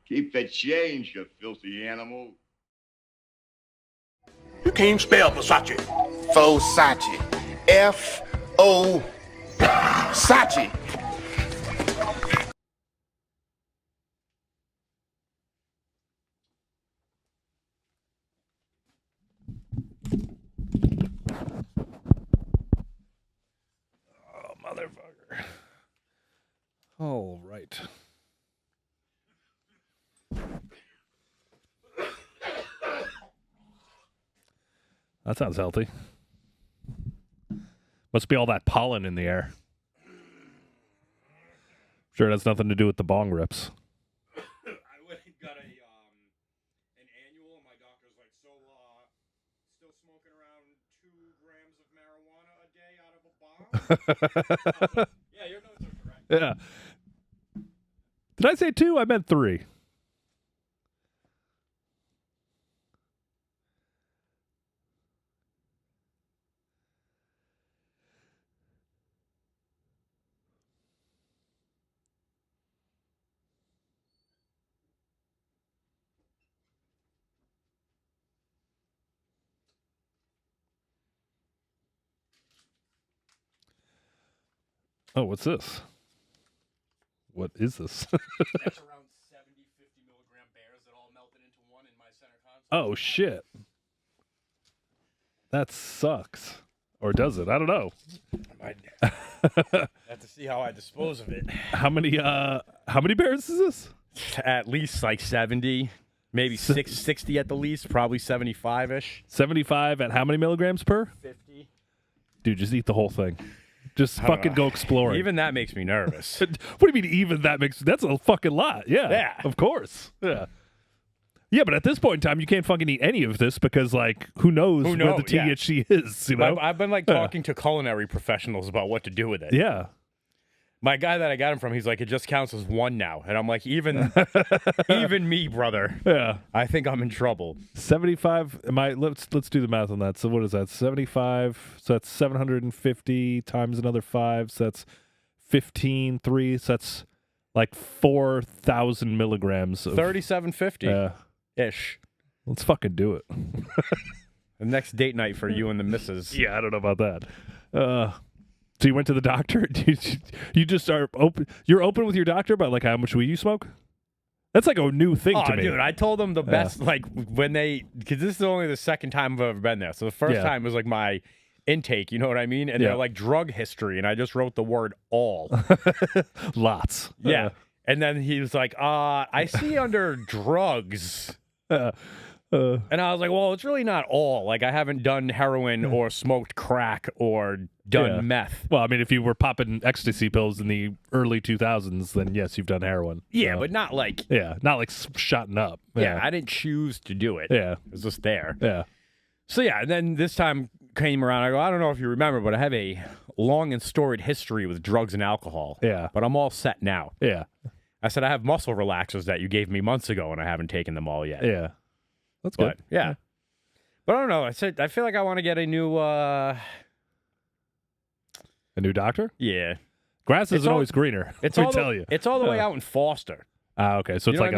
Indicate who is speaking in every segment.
Speaker 1: Keep the change, you filthy animal.
Speaker 2: You can't even spell Versace.
Speaker 3: Fosachi. F-O... Sachi.
Speaker 4: Oh, motherfucker. All right. That sounds healthy. Must be all that pollen in the air. Sure, it has nothing to do with the bong rips.
Speaker 5: I went and got an annual, and my doctor's like, so, still smoking around 2 grams of marijuana a day out of a bong? Like, yeah, your notes are correct.
Speaker 4: Yeah. Did I say 2? I meant 3. Oh, what's this? What is this?
Speaker 5: That's around 70, 50 milligram bears that all melted into one in my center console.
Speaker 4: Oh, shit. That sucks. Or does it? I don't know.
Speaker 5: I have to see how I dispose of it.
Speaker 4: How many bears is this?
Speaker 5: At least like 70, maybe 60 at the least, probably 75-ish.
Speaker 4: 75 at how many milligrams per?
Speaker 5: 50.
Speaker 4: Dude, just eat the whole thing. Just fucking go exploring.
Speaker 5: Even that makes me nervous.
Speaker 4: What do you mean even that makes... That's a fucking lot. Yeah.
Speaker 5: Yeah.
Speaker 4: Of course. Yeah. Yeah, but at this point in time, you can't fucking eat any of this because, like, who knows where the THC is, you know?
Speaker 5: I've been, like, talking to culinary professionals about what to do with it.
Speaker 4: Yeah.
Speaker 5: My guy that I got him from, he's like, it just counts as 1 now. And I'm like, even me, brother.
Speaker 4: Yeah.
Speaker 5: I think I'm in trouble.
Speaker 4: 75. Let's do the math on that. So what is that? 75. So that's 750 times another 5. So that's 15.3. So that's like 4,000 milligrams of
Speaker 5: 3750 ish.
Speaker 4: Let's fucking do it.
Speaker 5: The next date night for you and the missus.
Speaker 4: Yeah, I don't know about that. So you went to the doctor? You just are open? You're open with your doctor about like how much weed you smoke? That's like a new thing to me.
Speaker 5: Dude, I told them the best, like when because this is only the second time I've ever been there. So the first time was like my intake, you know what I mean? And they're like drug history, and I just wrote the word all.
Speaker 4: Lots.
Speaker 5: Yeah. And then he was like, I see under drugs. And I was like, well, it's really not all. Like, I haven't done heroin or smoked crack or done meth.
Speaker 4: Well, I mean, if you were popping ecstasy pills in the early 2000s, then yes, you've done heroin.
Speaker 5: Yeah, but not like...
Speaker 4: Yeah, not like shotting up.
Speaker 5: Yeah, I didn't choose to do it.
Speaker 4: Yeah.
Speaker 5: It was just there.
Speaker 4: Yeah.
Speaker 5: So, yeah, and then this time came around. I go, I don't know if you remember, but I have a long and storied history with drugs and alcohol.
Speaker 4: Yeah.
Speaker 5: But I'm all set now.
Speaker 4: Yeah.
Speaker 5: I said, I have muscle relaxers that you gave me months ago, and I haven't taken them all yet.
Speaker 4: Yeah. That's good.
Speaker 5: Yeah. But I don't know. I feel like I want to get a new...
Speaker 4: A new doctor?
Speaker 5: Yeah.
Speaker 4: Grass isn't always greener. Let me tell you.
Speaker 5: It's all the way out in Foster.
Speaker 4: Okay. So it's like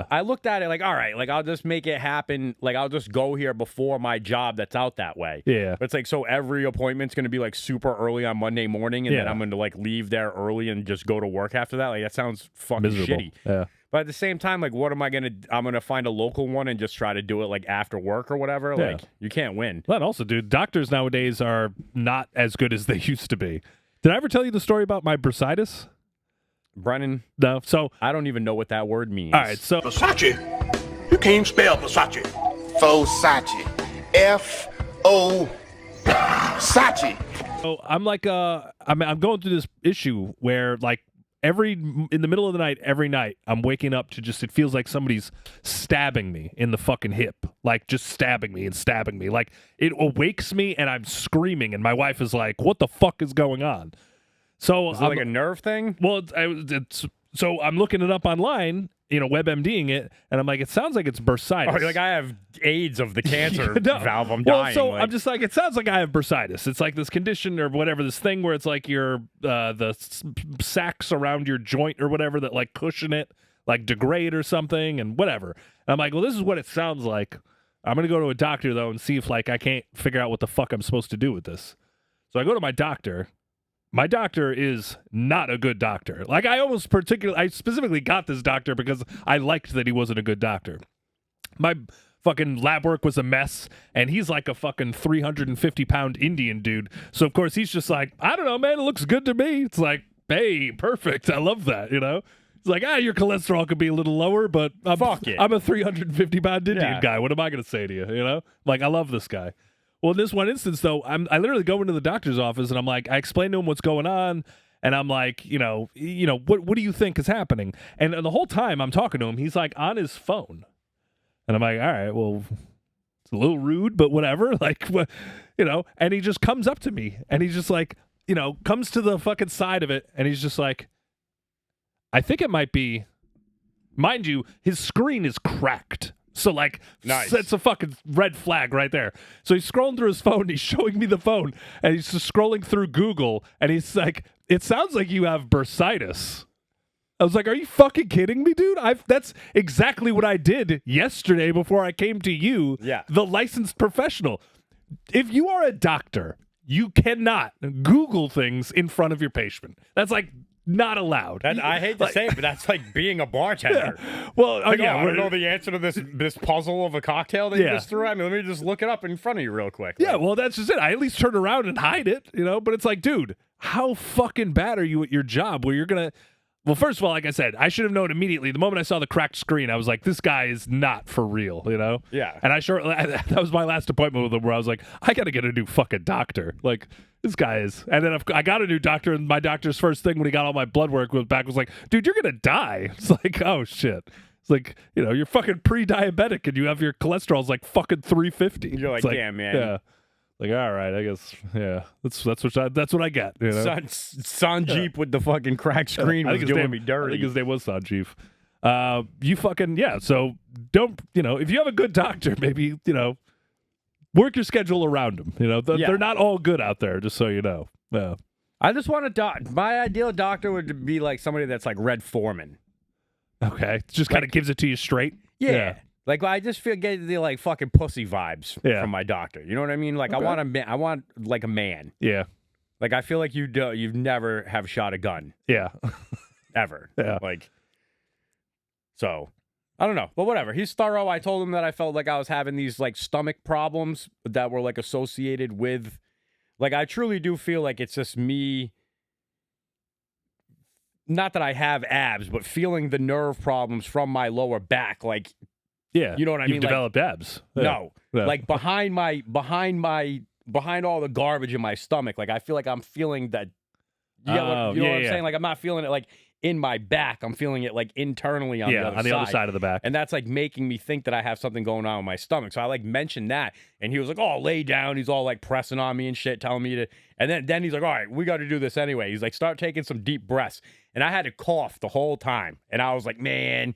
Speaker 5: I looked at it like, all right, like I'll just make it happen. Like I'll just go here before my job that's out that way.
Speaker 4: Yeah.
Speaker 5: But it's like, so every appointment's going to be like super early on Monday morning, and then I'm going to like leave there early and just go to work after that. Like that sounds fucking
Speaker 4: miserable.
Speaker 5: shitty.
Speaker 4: Yeah.
Speaker 5: But at the same time, like, what am I going to... I'm going to find a local one and just try to do it, like, after work or whatever.
Speaker 4: Yeah.
Speaker 5: Like, you can't win.
Speaker 4: But also, dude, doctors nowadays are not as good as they used to be. Did I ever tell you the story about my bursitis?
Speaker 5: Brennan?
Speaker 4: No. So...
Speaker 5: I don't even know what that word means.
Speaker 4: All right, so...
Speaker 2: Versace? You can't even spell Versace.
Speaker 3: Fosachi. F-O... Sachi.
Speaker 4: So I'm like, I'm going through this issue where, like, in the middle of the night, every night, I'm waking up to just, it feels like somebody's stabbing me in the fucking hip. Like, just stabbing me and stabbing me. Like, it awakes me and I'm screaming, and my wife is like, what the fuck is going on? So
Speaker 5: is it like a nerve thing?
Speaker 4: Well, so I'm looking it up online, WebMDing it, and I'm like, it sounds like it's bursitis.
Speaker 5: Oh, like I have AIDS of the cancer valve. I'm dying.
Speaker 4: So I'm just like, it sounds like I have bursitis. It's like this condition or whatever, this thing where it's like the sacs around your joint or whatever that like cushion it, like degrade or something and whatever. And I'm like, well, this is what it sounds like. I'm going to go to a doctor, though, and see if, like, I can't figure out what the fuck I'm supposed to do with this. So I go to my doctor. My doctor is not a good doctor. Like, I specifically got this doctor because I liked that he wasn't a good doctor. My fucking lab work was a mess, and he's like a fucking 350-pound Indian dude. So, of course, he's just like, I don't know, man, it looks good to me. It's like, hey, perfect. I love that, you know? It's like, your cholesterol could be a little lower, but
Speaker 5: Fuck it.
Speaker 4: I'm a 350-pound Indian guy. What am I going to say to you, you know? Like, I love this guy. Well, in this one instance, though, I literally go into the doctor's office, and I'm like, I explain to him what's going on, and I'm like, you know, what do you think is happening? And the whole time I'm talking to him, he's like on his phone. And I'm like, all right, well, it's a little rude, but whatever. Like, you know, and he just comes up to me, and he's just like, you know, comes to the fucking side of it, and he's just like, I think it might be, mind you, his screen is cracked. So, like,
Speaker 5: nice.
Speaker 4: That's a fucking red flag right there. So he's scrolling through his phone, he's showing me the phone, and he's just scrolling through Google, and he's like, it sounds like you have bursitis. I was like, are you fucking kidding me, dude? That's exactly what I did yesterday before I came to you, the licensed professional. If you are a doctor, you cannot Google things in front of your patient. That's like not allowed.
Speaker 5: I hate to say it, but that's like being a bartender.
Speaker 4: Yeah. Well,
Speaker 5: like, I don't know the answer to this puzzle of a cocktail that you just threw at me. Let me just look it up in front of you real quick.
Speaker 4: Yeah, well, that's just it. I at least turn around and hide it, you know? But it's like, dude, how fucking bad are you at your job where you're going to... Well, first of all, like I said, I should have known immediately. The moment I saw the cracked screen, I was like, this guy is not for real, you know?
Speaker 5: Yeah.
Speaker 4: And that was my last appointment with him where I was like, I got to get a new fucking doctor. Like, this guy is. And then I got a new doctor, and my doctor's first thing when he got all my blood work was like, dude, you're going to die. It's like, oh, shit. It's like, you know, you're fucking pre-diabetic, and you have your cholesterol's like fucking 350.
Speaker 5: You're like, damn, man.
Speaker 4: Yeah. Like, all right, I guess, yeah. That's what I get. You know?
Speaker 5: Sanjeep with the fucking cracked screen was doing me dirty.
Speaker 4: I think his name was Sanjeev. You fucking, so don't, you know, if you have a good doctor, maybe, you know, work your schedule around them. You know, they're not all good out there, just so you know. Yeah.
Speaker 5: I just want my ideal doctor would be like somebody that's like Red Foreman.
Speaker 4: Okay. Just kind of gives it to you straight.
Speaker 5: Yeah. Like, I just get the, like, fucking pussy vibes from my doctor. You know what I mean? Like, okay. I want, like, a man.
Speaker 4: Yeah.
Speaker 5: Like, I feel like you've never have shot a gun.
Speaker 4: Yeah.
Speaker 5: Ever.
Speaker 4: Yeah.
Speaker 5: Like, so, I don't know. But whatever. He's thorough. I told him that I felt like I was having these, like, stomach problems that were, like, associated with, like, I truly do feel like it's just me, not that I have abs, but feeling the nerve problems from my lower back, like,
Speaker 4: yeah,
Speaker 5: you know what I mean?
Speaker 4: You've developed abs. Yeah.
Speaker 5: No,
Speaker 4: yeah.
Speaker 5: Like behind all the garbage in my stomach. Like I feel like I'm feeling that. You know what I'm saying? Like I'm not feeling it like in my back. I'm feeling it like internally on the other side.
Speaker 4: Other side of the back.
Speaker 5: And that's like making me think that I have something going on with my stomach. So I like mentioned that, and he was like, "Oh, lay down." He's all like pressing on me and shit, telling me to. And then he's like, "All right, we got to do this anyway." He's like, "Start taking some deep breaths." And I had to cough the whole time, and I was like, "Man."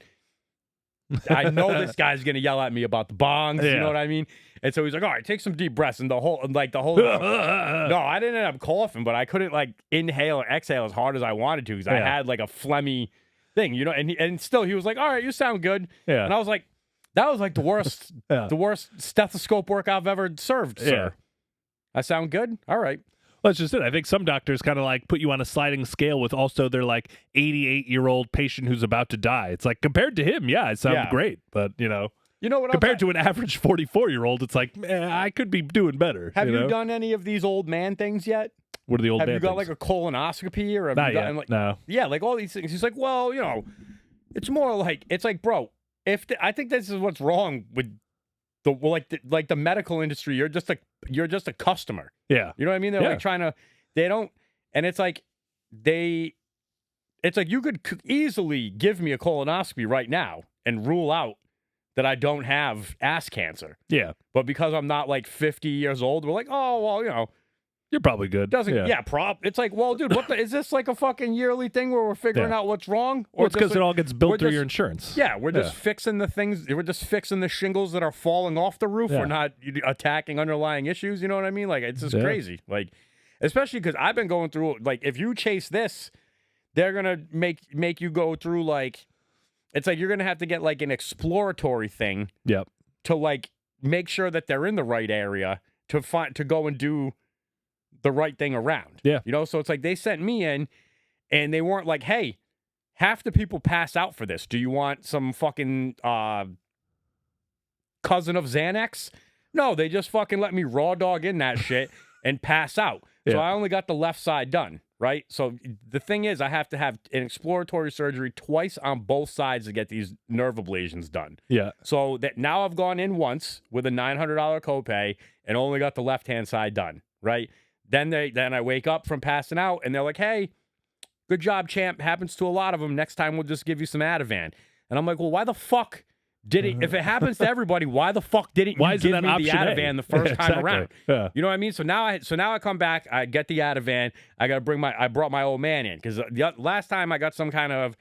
Speaker 5: I know this guy's gonna yell at me about the bongs, you know what I mean? And so he's like, all right, take some deep breaths. And the whole no, I didn't end up coughing, but I couldn't like inhale or exhale as hard as I wanted to because I had like a phlegmy thing, you know, and still he was like, all right, you sound good. Yeah. And I was like, that was like the worst stethoscope work I've ever served, sir. Yeah. I sound good? All right.
Speaker 4: Well, that's just it. I think some doctors kind of like put you on a sliding scale with also their like 88-year-old patient who's about to die. It's like compared to him, it sounds great, but you know what? Compared to an average 44-year-old, it's like I could be doing better.
Speaker 5: Have you done any of these old man things yet?
Speaker 4: What are the old man things?
Speaker 5: Have you got like a colonoscopy or
Speaker 4: not yet?
Speaker 5: Like,
Speaker 4: no.
Speaker 5: Yeah, like all these things. He's like, well, you know, it's more like it's like, bro, I think this is what's wrong with the medical industry. You're just a customer.
Speaker 4: Yeah.
Speaker 5: You know what I mean? They're like trying to, and it's like you could easily give me a colonoscopy right now and rule out that I don't have ass cancer.
Speaker 4: Yeah.
Speaker 5: But because I'm not like 50 years old, we're like, oh, well, you know.
Speaker 4: You're probably good.
Speaker 5: It's like, well, dude, is this like a fucking yearly thing where we're figuring out what's wrong?
Speaker 4: Or it's because it all gets built through your insurance.
Speaker 5: Yeah, we're just fixing the things. We're just fixing the shingles that are falling off the roof. We're not attacking underlying issues. You know what I mean? Like, it's just crazy. Like, especially because I've been going through, like, if you chase this, they're going to make you go through, like, it's like you're gonna have to get like an exploratory thing
Speaker 4: Yep.
Speaker 5: to like make sure that they're in the right area to go and do the right thing around.
Speaker 4: Yeah.
Speaker 5: You know, so it's like they sent me in and they weren't like, hey, half the people pass out for this. Do you want some fucking cousin of Xanax? No, they just fucking let me raw dog in that shit and pass out. So
Speaker 4: Yeah.
Speaker 5: I only got the left side done, right? So the thing is, I have to have an exploratory surgery twice on both sides to get these nerve ablations done.
Speaker 4: Yeah.
Speaker 5: So that now I've gone in once with a $900 copay and only got the left-hand side done, right? Then I wake up from passing out and they're like, hey, good job, champ. Happens to a lot of them. Next time we'll just give you some Ativan. And I'm like, well, why the fuck did it? If it happens to everybody, why the fuck didn't you give me the Ativan the first time around?
Speaker 4: Yeah.
Speaker 5: You know what I mean? So now I come back, I get the Ativan. I brought my old man in because the last time I got some kind of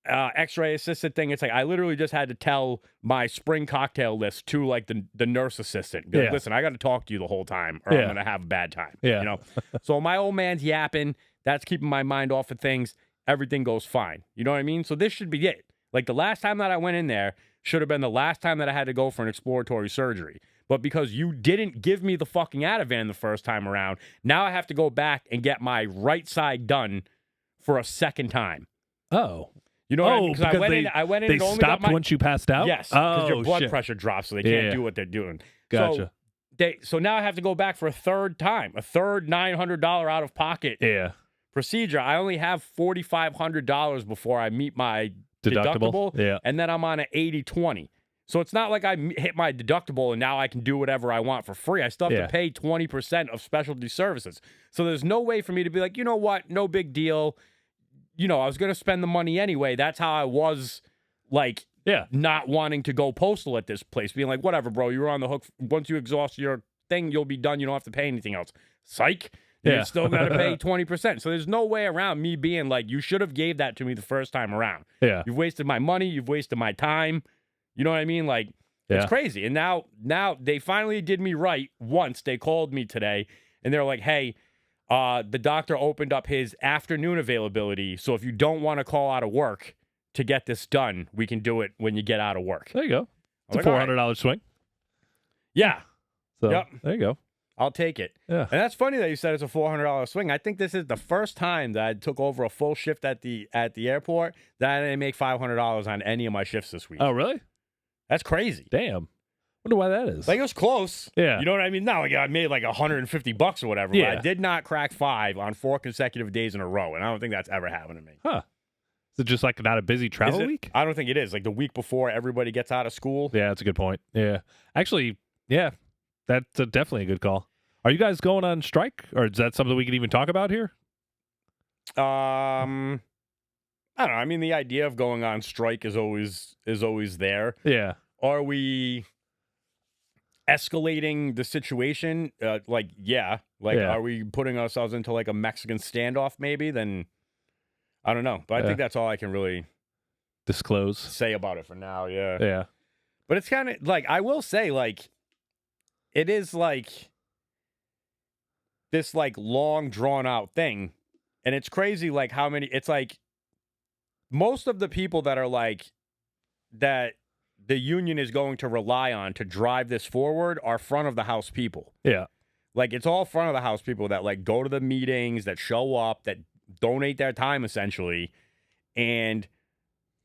Speaker 5: X-ray assisted thing, it's like I literally just had to tell my spring cocktail list to like the nurse assistant. Be like,
Speaker 4: Yeah.
Speaker 5: listen, I got to talk to you the whole time, or I'm gonna have a bad time.
Speaker 4: Yeah.
Speaker 5: You know. So my old man's yapping. That's keeping my mind off of things. Everything goes fine. You know what I mean? So this should be it. Like the last time that I went in there should have been the last time that I had to go for an exploratory surgery. But because you didn't give me the fucking Ativan the first time around, now I have to go back and get my right side done for a second time.
Speaker 4: Oh.
Speaker 5: You know what I mean? Because I went in
Speaker 4: They
Speaker 5: and only
Speaker 4: stopped
Speaker 5: got my,
Speaker 4: once you passed out?
Speaker 5: yes, because your
Speaker 4: Oh,
Speaker 5: blood
Speaker 4: shit.
Speaker 5: pressure drops, so they can't
Speaker 4: Yeah.
Speaker 5: do what they're doing.
Speaker 4: Gotcha.
Speaker 5: So now I have to go back for a third time, a third $900 out of pocket
Speaker 4: Yeah.
Speaker 5: procedure. I only have $4,500 before I meet my deductible,
Speaker 4: Yeah.
Speaker 5: and then I'm on an 80/20. So it's not like I hit my deductible and now I can do whatever I want for free. I still have
Speaker 4: Yeah.
Speaker 5: to pay 20% of specialty services. So there's no way for me to be like, you know what, no big deal. You know, I was going to spend the money anyway. That's how I was, like,
Speaker 4: Yeah.
Speaker 5: not wanting to go postal at this place, being like, whatever, bro, you're on the hook. Once you exhaust your thing, you'll be done. You don't have to pay anything else. Psych.
Speaker 4: Yeah.
Speaker 5: You still got to pay 20%. So there's no way around me being like, you should have gave that to me the first time around.
Speaker 4: Yeah.
Speaker 5: You've wasted my money. You've wasted my time. You know what I mean? Like,
Speaker 4: Yeah.
Speaker 5: it's crazy. And now they finally did me right once. They called me today, and they're like, hey, the doctor opened up his afternoon availability. So if you don't want to call out of work to get this done, we can do it when you get out of work.
Speaker 4: There you go. It's
Speaker 5: like,
Speaker 4: a
Speaker 5: all right.
Speaker 4: $400 swing.
Speaker 5: Yeah,
Speaker 4: So
Speaker 5: Yep.
Speaker 4: there you go.
Speaker 5: I'll take it.
Speaker 4: Yeah.
Speaker 5: And that's funny that you said it's a $400 swing. I think this is the first time that I took over a full shift at the airport that I didn't make $500 on any of my shifts this week.
Speaker 4: Oh, really?
Speaker 5: That's crazy.
Speaker 4: Damn. Wonder why that is.
Speaker 5: Like, it was close.
Speaker 4: Yeah.
Speaker 5: You know what I mean? Not like I made like $150 or whatever.
Speaker 4: Yeah.
Speaker 5: But I did not crack 5 on 4 consecutive days in a row. And I don't think that's ever happened to me.
Speaker 4: Huh. Is it just like not a busy travel
Speaker 5: Is it?
Speaker 4: week?
Speaker 5: I don't think it is. Like the week before everybody gets out of school.
Speaker 4: Yeah, that's a good point. Yeah. Actually, yeah, that's definitely a good call. Are you guys going on strike, or is that something we can even talk about here?
Speaker 5: I don't know. I mean, the idea of going on strike is always there.
Speaker 4: Yeah.
Speaker 5: Are we escalating the situation? Yeah. Are we putting ourselves into like a Mexican standoff maybe? Then I don't know. But I think that's all I can really
Speaker 4: Disclose.
Speaker 5: say about it for now. Yeah.
Speaker 4: Yeah.
Speaker 5: But it's kind of like, I will say, like, it is like this like long drawn out thing. And it's crazy, like how many, it's like most of the people that are like, that the union is going to rely on to drive this forward are front of the house people.
Speaker 4: Yeah.
Speaker 5: Like, it's all front of the house people that like go to the meetings, that show up, that donate their time essentially. And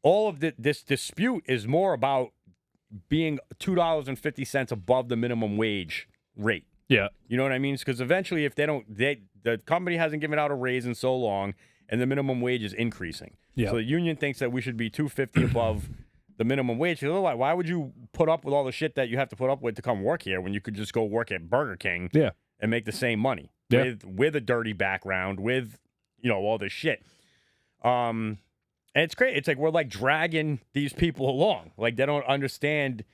Speaker 5: all of this dispute is more about being $2.50 above the minimum wage rate.
Speaker 4: Yeah.
Speaker 5: You know what I mean? Because eventually, if the company hasn't given out a raise in so long, and the minimum wage is increasing.
Speaker 4: Yeah.
Speaker 5: So the union thinks that we should be $2.50 above the minimum wage. Why would you put up with all the shit that you have to put up with to come work here when you could just go work at Burger King?
Speaker 4: Yeah.
Speaker 5: And make the same money with a dirty background, with all this shit. And it's great. It's like we're like dragging these people along. Like they don't understand.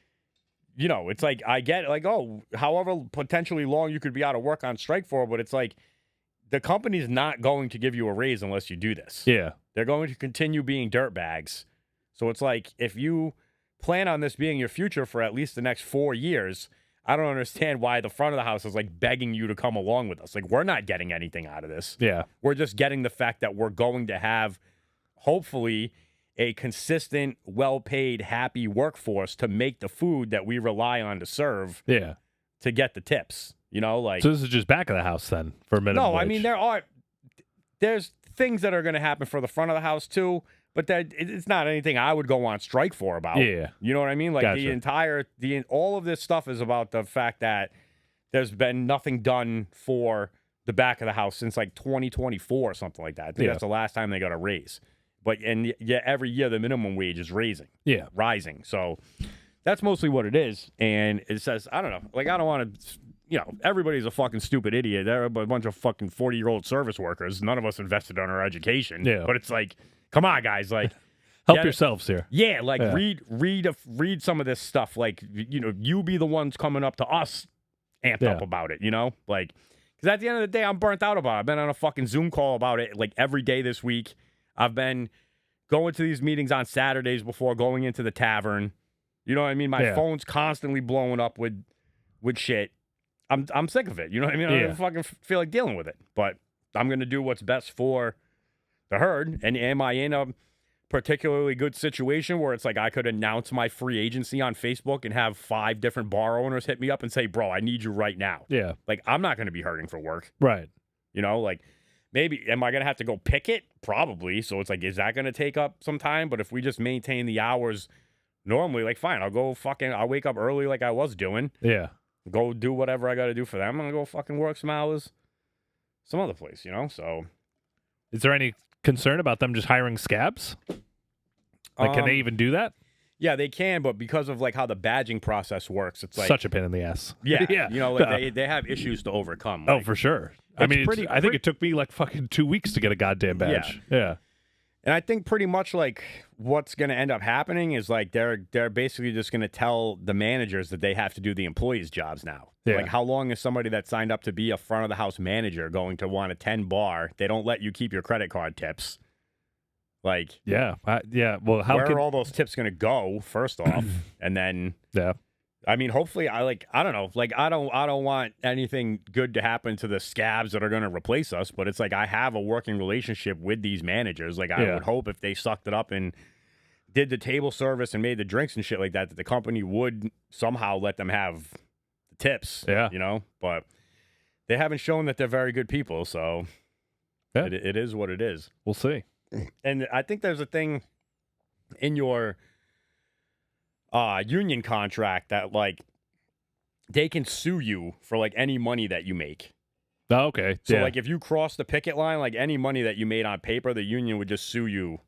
Speaker 5: It's like I get like, oh, however potentially long you could be out of work on strike for, but it's like the company's not going to give you a raise unless you do this.
Speaker 4: Yeah.
Speaker 5: They're going to continue being dirtbags. So it's like if you plan on this being your future for at least the next 4 years, I don't understand why the front of the house is like begging you to come along with us. Like we're not getting anything out of this.
Speaker 4: Yeah.
Speaker 5: We're just getting the fact that we're going to have hopefully a consistent, well-paid, happy workforce to make the food that we rely on to serve
Speaker 4: Yeah.
Speaker 5: to get the tips. You know, like
Speaker 4: So this is just back of the house then for minimum
Speaker 5: no,
Speaker 4: wage.
Speaker 5: I mean there's things that are going to happen for the front of the house too, but it's not anything I would go on strike for about.
Speaker 4: Yeah.
Speaker 5: You know what I mean? Like
Speaker 4: Gotcha.
Speaker 5: all of this stuff is about the fact that there's been nothing done for the back of the house since like 2024 or something like that. I think that's the last time they got a raise. But every year the minimum wage is rising. So that's mostly what it is. And it says, I don't know, like I don't want to, everybody's a fucking stupid idiot. They're a bunch of fucking 40-year-old service workers. None of us invested on our education.
Speaker 4: Yeah.
Speaker 5: But it's like, come on, guys, like
Speaker 4: help yourselves here.
Speaker 5: Yeah, like read some of this stuff. Like, you be the ones coming up to us amped up about it, Like, because at the end of the day, I'm burnt out about it. I've been on a fucking Zoom call about it like every day this week. I've been going to these meetings on Saturdays before going into the tavern. You know what I mean? My phone's constantly blowing up with shit. I'm sick of it. You know what I mean? I don't fucking feel like dealing with it. But I'm going to do what's best for the herd. And am I in a particularly good situation where it's like I could announce my free agency on Facebook and have 5 different bar owners hit me up and say, bro, I need you right now.
Speaker 4: Yeah.
Speaker 5: Like, I'm not going to be hurting for work.
Speaker 4: Right.
Speaker 5: Like, maybe, am I going to have to go pick it? Probably. So it's like, is that going to take up some time? But if we just maintain the hours normally, like, fine, I'll wake up early like I was doing.
Speaker 4: Yeah.
Speaker 5: Go do whatever I got to do for them. I'm going to go fucking work some hours some other place, so.
Speaker 4: Is there any concern about them just hiring scabs? Like, can they even do that?
Speaker 5: Yeah, they can, but because of like how the badging process works, it's like
Speaker 4: such a pain in the ass.
Speaker 5: Yeah,
Speaker 4: yeah.
Speaker 5: Like they have issues to overcome.
Speaker 4: Oh,
Speaker 5: Like,
Speaker 4: for sure. I mean, I think it took me like fucking 2 weeks to get a goddamn badge. Yeah.
Speaker 5: And I think pretty much like what's going to end up happening is like they're basically just going to tell the managers that they have to do the employees' jobs now.
Speaker 4: Yeah.
Speaker 5: Like, how long is somebody that signed up to be a front of the house manager going to want a 10 bar? They don't let you keep your credit card tips. Like,
Speaker 4: yeah. Well,
Speaker 5: where are all those tips going to go? First off, and then I mean, hopefully, I don't know. Like, I don't want anything good to happen to the scabs that are going to replace us. But it's like I have a working relationship with these managers. Like, I would hope if they sucked it up and did the table service and made the drinks and shit like that, that the company would somehow let them have the tips.
Speaker 4: Yeah.
Speaker 5: But they haven't shown that they're very good people. So it is what it is.
Speaker 4: We'll see.
Speaker 5: And I think there's a thing in your union contract that like they can sue you for like any money that you make.
Speaker 4: Oh, okay.
Speaker 5: So like if you cross the picket line, like any money that you made on paper, the union would just sue you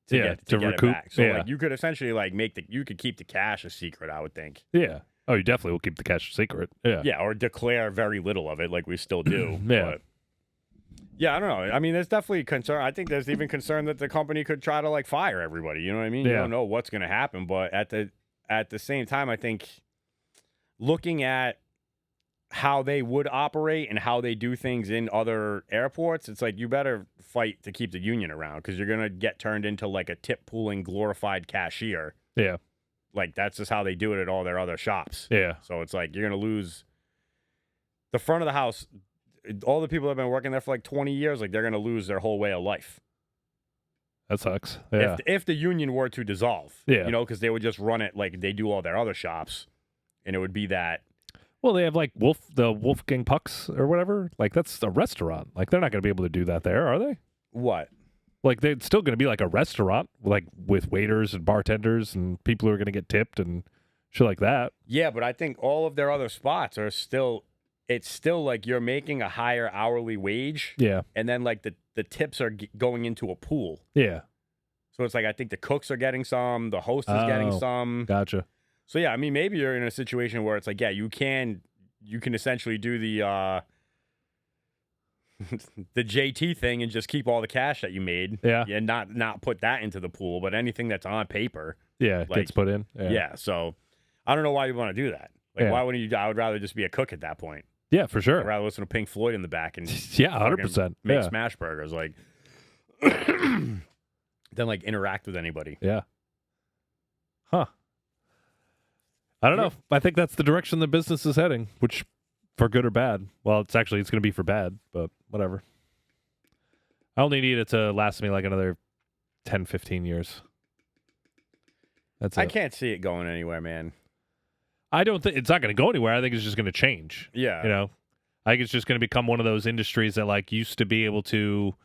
Speaker 5: to get
Speaker 4: recoup
Speaker 5: it back. So like you could essentially like you could keep the cash a secret, I would think.
Speaker 4: Yeah. Oh, you definitely will keep the cash a secret. Yeah.
Speaker 5: Yeah, or declare very little of it like we still do.
Speaker 4: Yeah.
Speaker 5: But yeah, I don't know. I mean, there's definitely concern. I think there's even concern that the company could try to like fire everybody. You know what I mean? You don't know what's going to happen, but at the same time, I think looking at how they would operate and how they do things in other airports, it's like you better fight to keep the union around because you're going to get turned into like a tip pooling glorified cashier.
Speaker 4: Yeah.
Speaker 5: Like that's just how they do it at all their other shops.
Speaker 4: Yeah.
Speaker 5: So it's like you're going to lose the front of the house. All the people that have been working there for like 20 years, like they're going to lose their whole way of life.
Speaker 4: That sucks. Yeah.
Speaker 5: If the union were to dissolve,
Speaker 4: yeah.
Speaker 5: Because they would just run it like they do all their other shops, and it would be that.
Speaker 4: Well, they have like the Wolfgang Pucks or whatever. Like that's a restaurant. Like they're not going to be able to do that there, are they?
Speaker 5: What?
Speaker 4: Like they're still going to be like a restaurant, like with waiters and bartenders and people who are going to get tipped and shit like that.
Speaker 5: Yeah, but I think all of their other spots are still. It's still like you're making a higher hourly wage.
Speaker 4: Yeah.
Speaker 5: And then like the tips are going into a pool.
Speaker 4: Yeah.
Speaker 5: So it's like I think the cooks are getting some, the host is getting some.
Speaker 4: Gotcha.
Speaker 5: So yeah, I mean maybe you're in a situation where it's like you can essentially do the the JT thing and just keep all the cash that you made.
Speaker 4: Yeah.
Speaker 5: And not put that into the pool, but anything that's on paper.
Speaker 4: Yeah,
Speaker 5: like,
Speaker 4: gets put in.
Speaker 5: Yeah. So I don't know why you want to do that. Like why wouldn't you? I would rather just be a cook at that point.
Speaker 4: Yeah, for sure.
Speaker 5: I'd rather listen to Pink Floyd in the back and
Speaker 4: 100%.
Speaker 5: make smash burgers, like than like interact with anybody.
Speaker 4: Yeah. Huh. I don't know. I think that's the direction the business is heading, which for good or bad. Well, it's going to be for bad, but whatever. I only need it to last me like another 10, 15 years. That's
Speaker 5: I
Speaker 4: it.
Speaker 5: can't see it going anywhere, man.
Speaker 4: I don't think it's not going to go anywhere. I think it's just going to change.
Speaker 5: Yeah.
Speaker 4: You know, I think it's just going to become one of those industries that like used to be able to,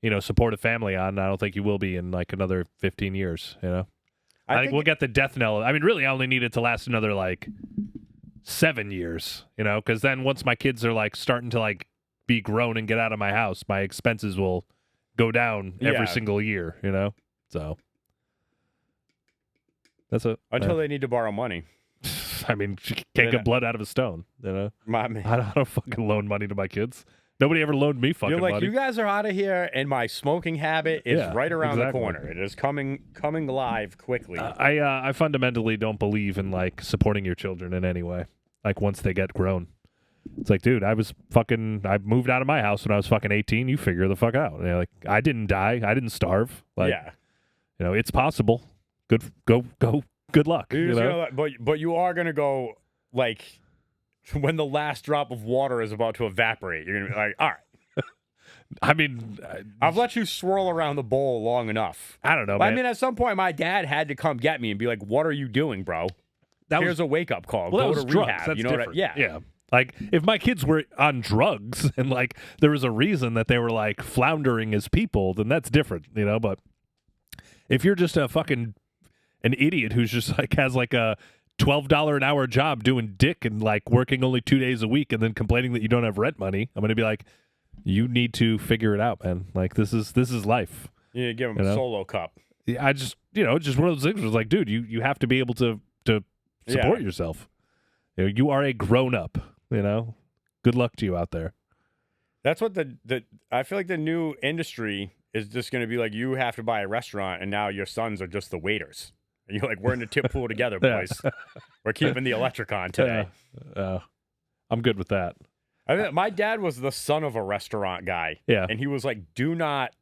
Speaker 4: you know, support a family on. I don't think you will be in like another 15 years. You know, I think we'll get the death knell. I mean, really, I only need it to last another like 7 years. You know, because then once my kids are like starting to like be grown and get out of my house, my expenses will go down every single year. You know, so that's it.
Speaker 5: Until they need to borrow money.
Speaker 4: I mean, she can't get blood out of a stone, you know?
Speaker 5: My man.
Speaker 4: I don't fucking loan money to my kids. Nobody ever loaned me fucking
Speaker 5: You're like,
Speaker 4: money.
Speaker 5: you guys are out of here, and my smoking habit is right around the corner. It is coming live quickly.
Speaker 4: I fundamentally don't believe in, like, supporting your children in any way. Like, once they get grown. It's like, dude, I moved out of my house when I was fucking 18. You figure the fuck out. You know, like, I didn't die. I didn't starve. Like,
Speaker 5: yeah.
Speaker 4: You know, it's possible. Good luck. You know?
Speaker 5: But you are gonna go like when the last drop of water is about to evaporate. You're gonna be like, all right.
Speaker 4: I mean,
Speaker 5: I've let you swirl around the bowl long enough.
Speaker 4: I don't know, man.
Speaker 5: I mean, at some point, my dad had to come get me and be like, "What are you doing, bro? Here's a wake up call.
Speaker 4: Well,
Speaker 5: go to
Speaker 4: drugs.
Speaker 5: rehab."
Speaker 4: That's
Speaker 5: you know
Speaker 4: different.
Speaker 5: yeah.
Speaker 4: Like, if my kids were on drugs and, like, there was a reason that they were, like, floundering as people, then that's different, you know? But if you're just an idiot who's just, like, has, like, a $12 an hour job doing dick and, like, working only 2 days a week and then complaining that you don't have rent money, I'm going to be like, you need to figure it out, man. Like, this is life.
Speaker 5: Yeah, give him a solo cup.
Speaker 4: Yeah, I just, you know, just one of those things where it's like, dude, you have to be able to support yourself. You know, you are a grown-up, you know? Good luck to you out there.
Speaker 5: That's what I feel like the new industry is just going to be like, you have to buy a restaurant, and now your sons are just the waiters. And you're like, we're in the tip pool together, boys. We're keeping the electric on today.
Speaker 4: I'm good with that.
Speaker 5: I mean, my dad was the son of a restaurant guy.
Speaker 4: Yeah.
Speaker 5: And he was like, do not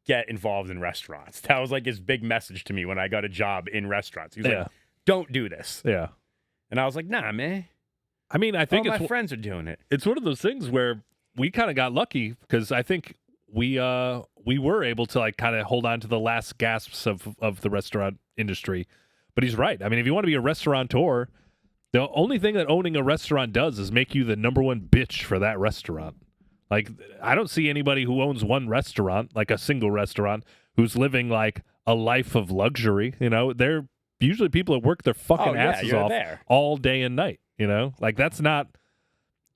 Speaker 5: get involved in restaurants. That was like his big message to me when I got a job in restaurants. He was like, don't do this.
Speaker 4: Yeah.
Speaker 5: And I was like, nah, man.
Speaker 4: I mean, I think
Speaker 5: my friends are doing it.
Speaker 4: It's one of those things where we kind of got lucky because I think we were able to like kind of hold on to the last gasps of the restaurant industry. But he's right. I mean, if you want to be a restaurateur, the only thing that owning a restaurant does is make you the number one bitch for that restaurant. Like, I don't see anybody who owns one restaurant, like a single restaurant, who's living like a life of luxury. You know, they're usually people that work their fucking asses off all day and night. You know, like that's not,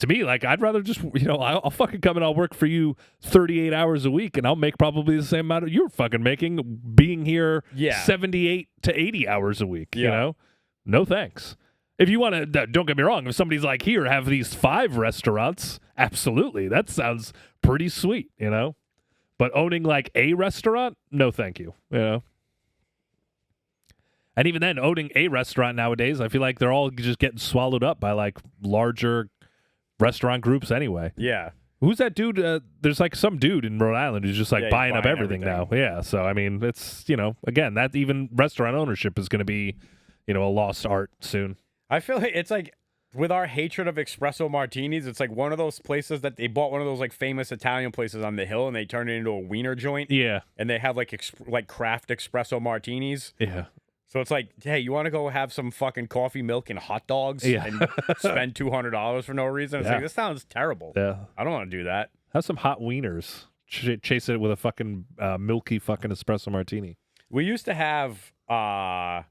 Speaker 4: to me, like I'd rather just, you know, I'll fucking come and I'll work for you 38 hours a week and I'll make probably the same amount you're fucking making being here 78 to 80 hours a week, you know? No thanks. If you want to, don't get me wrong, if somebody's like, here, have these 5 restaurants, absolutely. That sounds pretty sweet, you know? But owning like a restaurant, no thank you, you know? And even then, owning a restaurant nowadays, I feel like they're all just getting swallowed up by like larger restaurant groups anyway.
Speaker 5: Yeah.
Speaker 4: Who's that dude? There's like some dude in Rhode Island who's just like buying up everything now. Yeah. So, I mean, it's, you know, again, that even restaurant ownership is going to be, you know, a lost art soon.
Speaker 5: I feel like it's like with our hatred of espresso martinis, it's like one of those places that they bought one of those like famous Italian places on the hill and they turned it into a wiener joint.
Speaker 4: Yeah.
Speaker 5: And they have like like craft espresso martinis.
Speaker 4: Yeah.
Speaker 5: So it's like, hey, you want to go have some fucking coffee, milk, and hot dogs and spend $200 for no reason? It's like, this sounds terrible.
Speaker 4: Yeah.
Speaker 5: I don't want to do that.
Speaker 4: Have some hot wieners. Chase it with a fucking milky fucking espresso martini.
Speaker 5: We used to have, damn,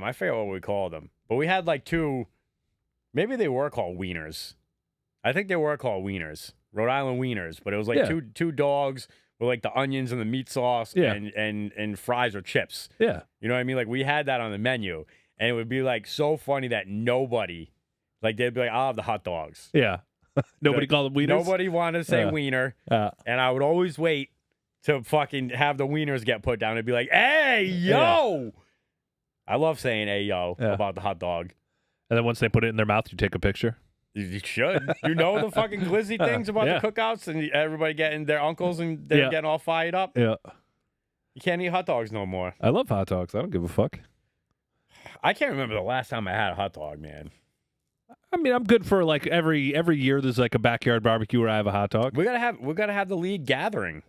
Speaker 5: I forget what we called them. But we had like 2, maybe they were called wieners. I think they were called wieners. Rhode Island wieners. But it was like two dogs with like the onions and the meat sauce and fries or chips.
Speaker 4: Yeah.
Speaker 5: You know what I mean? Like we had that on the menu. And it would be like so funny that nobody, like they'd be like, I'll have the hot dogs.
Speaker 4: Yeah. Nobody called them wieners?
Speaker 5: Nobody wanted to say wiener. And I would always wait to fucking have the wieners get put down and be like, hey, yo. I love saying hey, yo about the hot dog. And
Speaker 4: then once they put it in their mouth, you take a picture?
Speaker 5: You should. You know the fucking glizzy things about the cookouts and everybody getting their uncles and they're getting all fired up?
Speaker 4: Yeah.
Speaker 5: You can't eat hot dogs no more.
Speaker 4: I love hot dogs. I don't give a fuck.
Speaker 5: I can't remember the last time I had a hot dog, man.
Speaker 4: I mean, I'm good for like every year there's like a backyard barbecue where I have a hot dog.
Speaker 5: We gotta have the league gathering.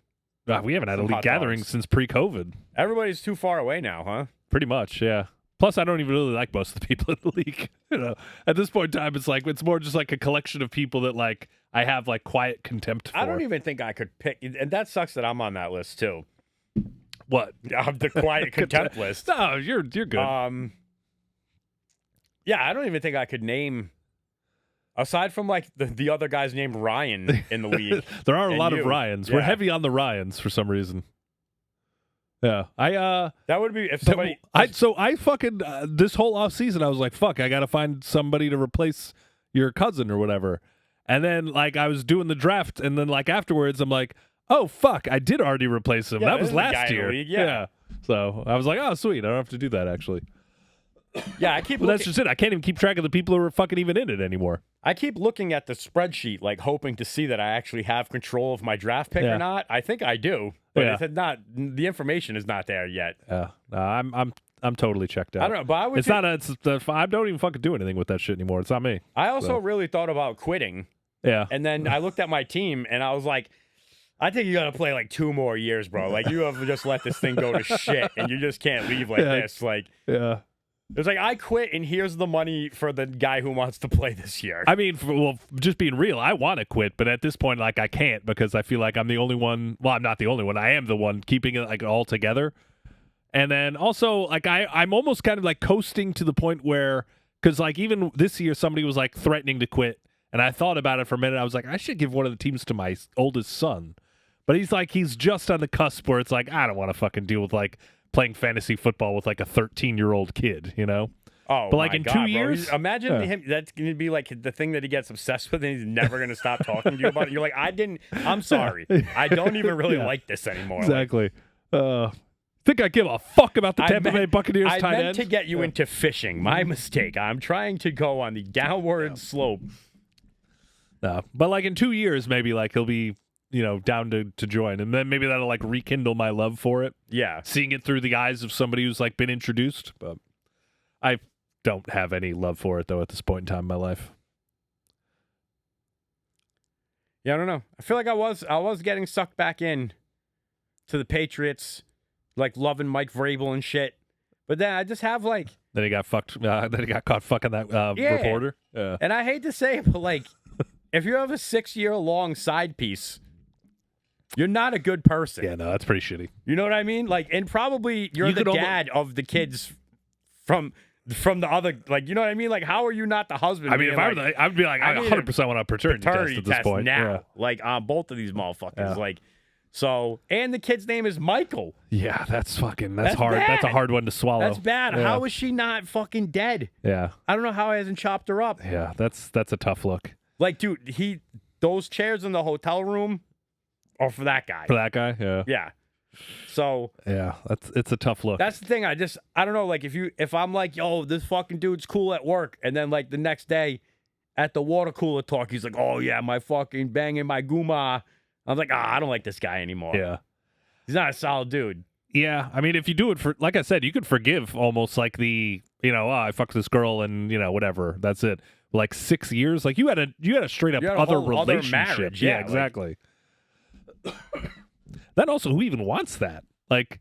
Speaker 4: We haven't had a
Speaker 5: Some
Speaker 4: league
Speaker 5: hot
Speaker 4: gathering
Speaker 5: dogs.
Speaker 4: since pre-COVID.
Speaker 5: Everybody's too far away now, huh?
Speaker 4: Pretty much, yeah. Plus, I don't even really like most of the people in the league. At this point in time, it's more just like a collection of people that like I have like quiet contempt for.
Speaker 5: I don't even think I could pick, and that sucks that I'm on that list too.
Speaker 4: What?
Speaker 5: The quiet contempt list.
Speaker 4: No, you're good.
Speaker 5: Yeah, I don't even think I could name, aside from like the other guys named Ryan in the league.
Speaker 4: There are a
Speaker 5: and
Speaker 4: lot
Speaker 5: you.
Speaker 4: of Ryans. We're
Speaker 5: Yeah.
Speaker 4: heavy on the Ryans for some reason. Yeah,
Speaker 5: That would be if somebody.
Speaker 4: I fucking this whole off season I was like, fuck, I gotta find somebody to replace your cousin or whatever. And then like I was doing the draft, and then like afterwards I'm like, oh fuck, I did already replace him.
Speaker 5: Yeah,
Speaker 4: that was
Speaker 5: there's a guy
Speaker 4: last
Speaker 5: in the
Speaker 4: year.
Speaker 5: league, yeah.
Speaker 4: So I was like, oh sweet, I don't have to do that actually.
Speaker 5: Yeah, I keep.
Speaker 4: But that's just it. I can't even keep track of the people who are fucking even in it anymore.
Speaker 5: I keep looking at the spreadsheet, like hoping to see that I actually have control of my draft pick
Speaker 4: Yeah.
Speaker 5: or not. I think I do, but
Speaker 4: Yeah.
Speaker 5: it's not. The information is not there yet.
Speaker 4: Yeah, I'm totally checked out.
Speaker 5: I don't know, but I would.
Speaker 4: It's not. I don't even fucking do anything with that shit anymore. It's not me.
Speaker 5: I also
Speaker 4: so.
Speaker 5: really thought about quitting,
Speaker 4: Yeah.
Speaker 5: and then I looked at my team, and I was like, I think you got to play like 2 more years, bro. Like you have just let this thing go to shit, and you just can't leave like
Speaker 4: Yeah.
Speaker 5: this. Like
Speaker 4: Yeah.
Speaker 5: it's like I quit, and here's the money for the guy who wants to play this year.
Speaker 4: I mean, just being real, I want to quit, but at this point, like, I can't because I feel like I'm the only one. Well, I'm not the only one. I am the one keeping it like all together. And then also, like, I'm almost kind of like coasting to the point where, because like even this year, somebody was like threatening to quit, and I thought about it for a minute. I was like, I should give one of the teams to my oldest son, but he's just on the cusp where it's like I don't want to fucking deal with like playing fantasy football with like a 13-year-old kid, you know?
Speaker 5: Oh,
Speaker 4: but like
Speaker 5: my
Speaker 4: in
Speaker 5: God,
Speaker 4: 2
Speaker 5: bro.
Speaker 4: years,
Speaker 5: Imagine him. That's going to be like the thing that he gets obsessed with, and he's never going to stop talking to you about it. You're like, I'm sorry. I don't even really
Speaker 4: Yeah.
Speaker 5: like this anymore.
Speaker 4: Exactly. Think I give a fuck about the
Speaker 5: I
Speaker 4: Tampa Bay
Speaker 5: meant-
Speaker 4: Buccaneers
Speaker 5: I
Speaker 4: tight
Speaker 5: meant
Speaker 4: end?
Speaker 5: to get you into fishing. My mistake. I'm trying to go on the downward slope.
Speaker 4: No, but like in 2 years, maybe like he'll be, down to join, and then maybe that'll like rekindle my love for it.
Speaker 5: Yeah.
Speaker 4: Seeing it through the eyes of somebody who's like been introduced, but I don't have any love for it though at this point in time in my life.
Speaker 5: Yeah, I don't know. I feel like I was getting sucked back in to the Patriots, like loving Mike Vrabel and shit. But then I just have like,
Speaker 4: Then he got fucked. Then he got caught fucking that
Speaker 5: Yeah.
Speaker 4: reporter. Yeah.
Speaker 5: and I hate to say it, but like, if you have a 6-year-long side piece, you're not a good person.
Speaker 4: Yeah, no, that's pretty shitty.
Speaker 5: You know what I mean? Like, and probably you're
Speaker 4: You
Speaker 5: the
Speaker 4: could
Speaker 5: dad of the kids from the other, like, you know what I mean? Like, how are you not the husband?
Speaker 4: I mean, if I were, I'd be like, I
Speaker 5: I need
Speaker 4: 100% want a paternity test
Speaker 5: paternity
Speaker 4: at this
Speaker 5: test
Speaker 4: point.
Speaker 5: now, like on both of these motherfuckers.
Speaker 4: Yeah.
Speaker 5: Like, so, and the kid's name is Michael.
Speaker 4: Yeah, that's fucking.
Speaker 5: That's
Speaker 4: hard. That's a
Speaker 5: bad.
Speaker 4: hard one to swallow.
Speaker 5: That's bad.
Speaker 4: Yeah.
Speaker 5: How is she not fucking dead?
Speaker 4: Yeah,
Speaker 5: I don't know how he hasn't chopped her up.
Speaker 4: yeah, that's a tough look
Speaker 5: Like, dude, those chairs in the hotel room are for that guy.
Speaker 4: for that guy. Yeah,
Speaker 5: Yeah. So
Speaker 4: yeah, it's a tough look.
Speaker 5: that's the thing. I don't know. Like, if I'm like, yo, this fucking dude's cool at work, and then like the next day at the water cooler talk, he's like, oh yeah, my fucking banging my guma. I was like, I don't like this guy anymore.
Speaker 4: Yeah.
Speaker 5: He's not a solid dude.
Speaker 4: Yeah, I mean, if you do it for, like I said, you could forgive almost like the, I fucked this girl and whatever. That's it. Like 6 years, like you had a straight up
Speaker 5: You had a
Speaker 4: other
Speaker 5: whole other
Speaker 4: relationship.
Speaker 5: marriage,
Speaker 4: Yeah,
Speaker 5: yeah, like-
Speaker 4: exactly. Then also, who even wants that? Like,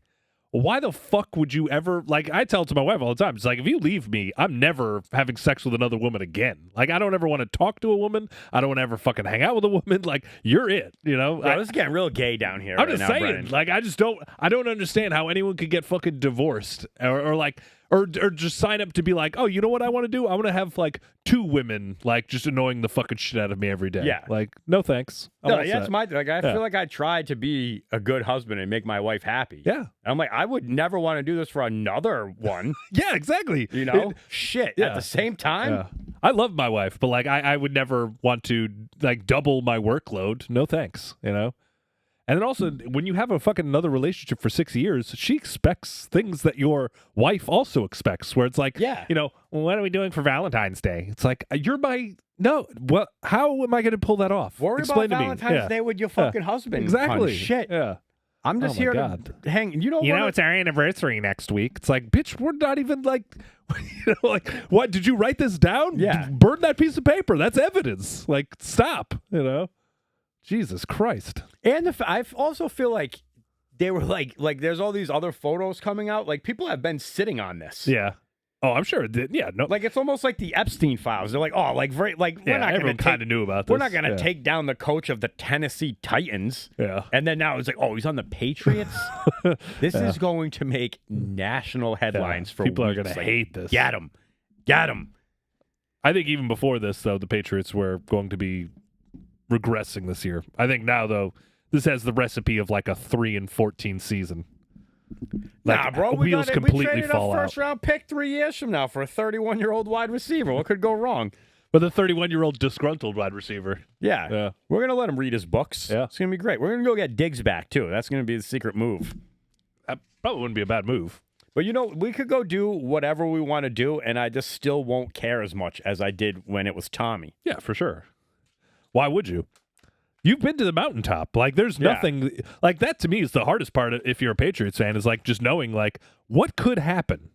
Speaker 4: why the fuck would you ever? Like, I tell it to my wife all the time. It's like, if you leave me, I'm never having sex with another woman again. Like, I don't ever want to talk to a woman. I don't want to ever fucking hang out with a woman. Like, you're it.
Speaker 5: Bro, this is getting real gay down here.
Speaker 4: I'm
Speaker 5: right
Speaker 4: just
Speaker 5: now,
Speaker 4: saying,
Speaker 5: Brennan.
Speaker 4: like, I don't understand how anyone could get fucking divorced or just sign up to be like, oh, you know what I want to do? I want to have like 2 women like just annoying the fucking shit out of me every day.
Speaker 5: Yeah.
Speaker 4: Like, no thanks.
Speaker 5: No,
Speaker 4: all
Speaker 5: yeah, it's
Speaker 4: set.
Speaker 5: my like. I
Speaker 4: Yeah.
Speaker 5: feel like I tried to be a good husband and make my wife happy.
Speaker 4: Yeah.
Speaker 5: And I'm like, I would never want to do this for another one.
Speaker 4: Yeah, exactly.
Speaker 5: You know,
Speaker 4: It-
Speaker 5: shit.
Speaker 4: yeah.
Speaker 5: At the same time,
Speaker 4: Yeah. I love my wife, but like I would never want to like double my workload. No thanks, And then also when you have a fucking another relationship for 6 years, she expects things that your wife also expects, where it's like,
Speaker 5: Yeah.
Speaker 4: what are we doing for Valentine's Day? It's like, you're my, no, what, how am I going to pull that off?
Speaker 5: worry
Speaker 4: Explain
Speaker 5: about
Speaker 4: to me.
Speaker 5: Valentine's
Speaker 4: Yeah.
Speaker 5: Day with your fucking husband.
Speaker 4: Exactly.
Speaker 5: hon. Shit.
Speaker 4: Yeah.
Speaker 5: I'm just
Speaker 4: Oh my
Speaker 5: here
Speaker 4: God.
Speaker 5: to hang. You know what?
Speaker 4: It's our anniversary next week. It's like, bitch, we're not even like, like, what? Did you write this down?
Speaker 5: Yeah.
Speaker 4: Burn that piece of paper. That's evidence. Like, stop, Jesus Christ.
Speaker 5: And I also feel like they were like there's all these other photos coming out. Like people have been sitting on this.
Speaker 4: Yeah. Oh, I'm sure. Yeah. No.
Speaker 5: Like it's almost like the Epstein files. They're like, oh, like we're not going
Speaker 4: everyone
Speaker 5: to
Speaker 4: kind of knew about this.
Speaker 5: We're not going to take down the coach of the Tennessee Titans.
Speaker 4: Yeah.
Speaker 5: And then now it's like, oh, he's on the Patriots. This is going to make national headlines for
Speaker 4: people are
Speaker 5: weeks.
Speaker 4: going to
Speaker 5: Like,
Speaker 4: hate this.
Speaker 5: Get him.
Speaker 4: I think even before this, though, the Patriots were going to be regressing this year. I think now, though, this has the recipe of like a 3-14 season. Like,
Speaker 5: nah, bro,
Speaker 4: wheels
Speaker 5: we
Speaker 4: completely
Speaker 5: traded
Speaker 4: fall
Speaker 5: a
Speaker 4: out.
Speaker 5: first-round pick 3 years from now for a 31-year-old wide receiver. What could go wrong?
Speaker 4: But the 31-year-old disgruntled wide receiver.
Speaker 5: Yeah. We're going to let him read his books.
Speaker 4: Yeah.
Speaker 5: It's going to be great. We're going to go get Diggs back, too. That's going to be the secret move.
Speaker 4: That probably wouldn't be a bad move.
Speaker 5: But, we could go do whatever we want to do, and I just still won't care as much as I did when it was Tommy.
Speaker 4: Yeah, for sure. Why would you? You've been to the mountaintop. Like, there's nothing like that. To me is the hardest part. If you're a Patriots fan, is like just knowing like what could happen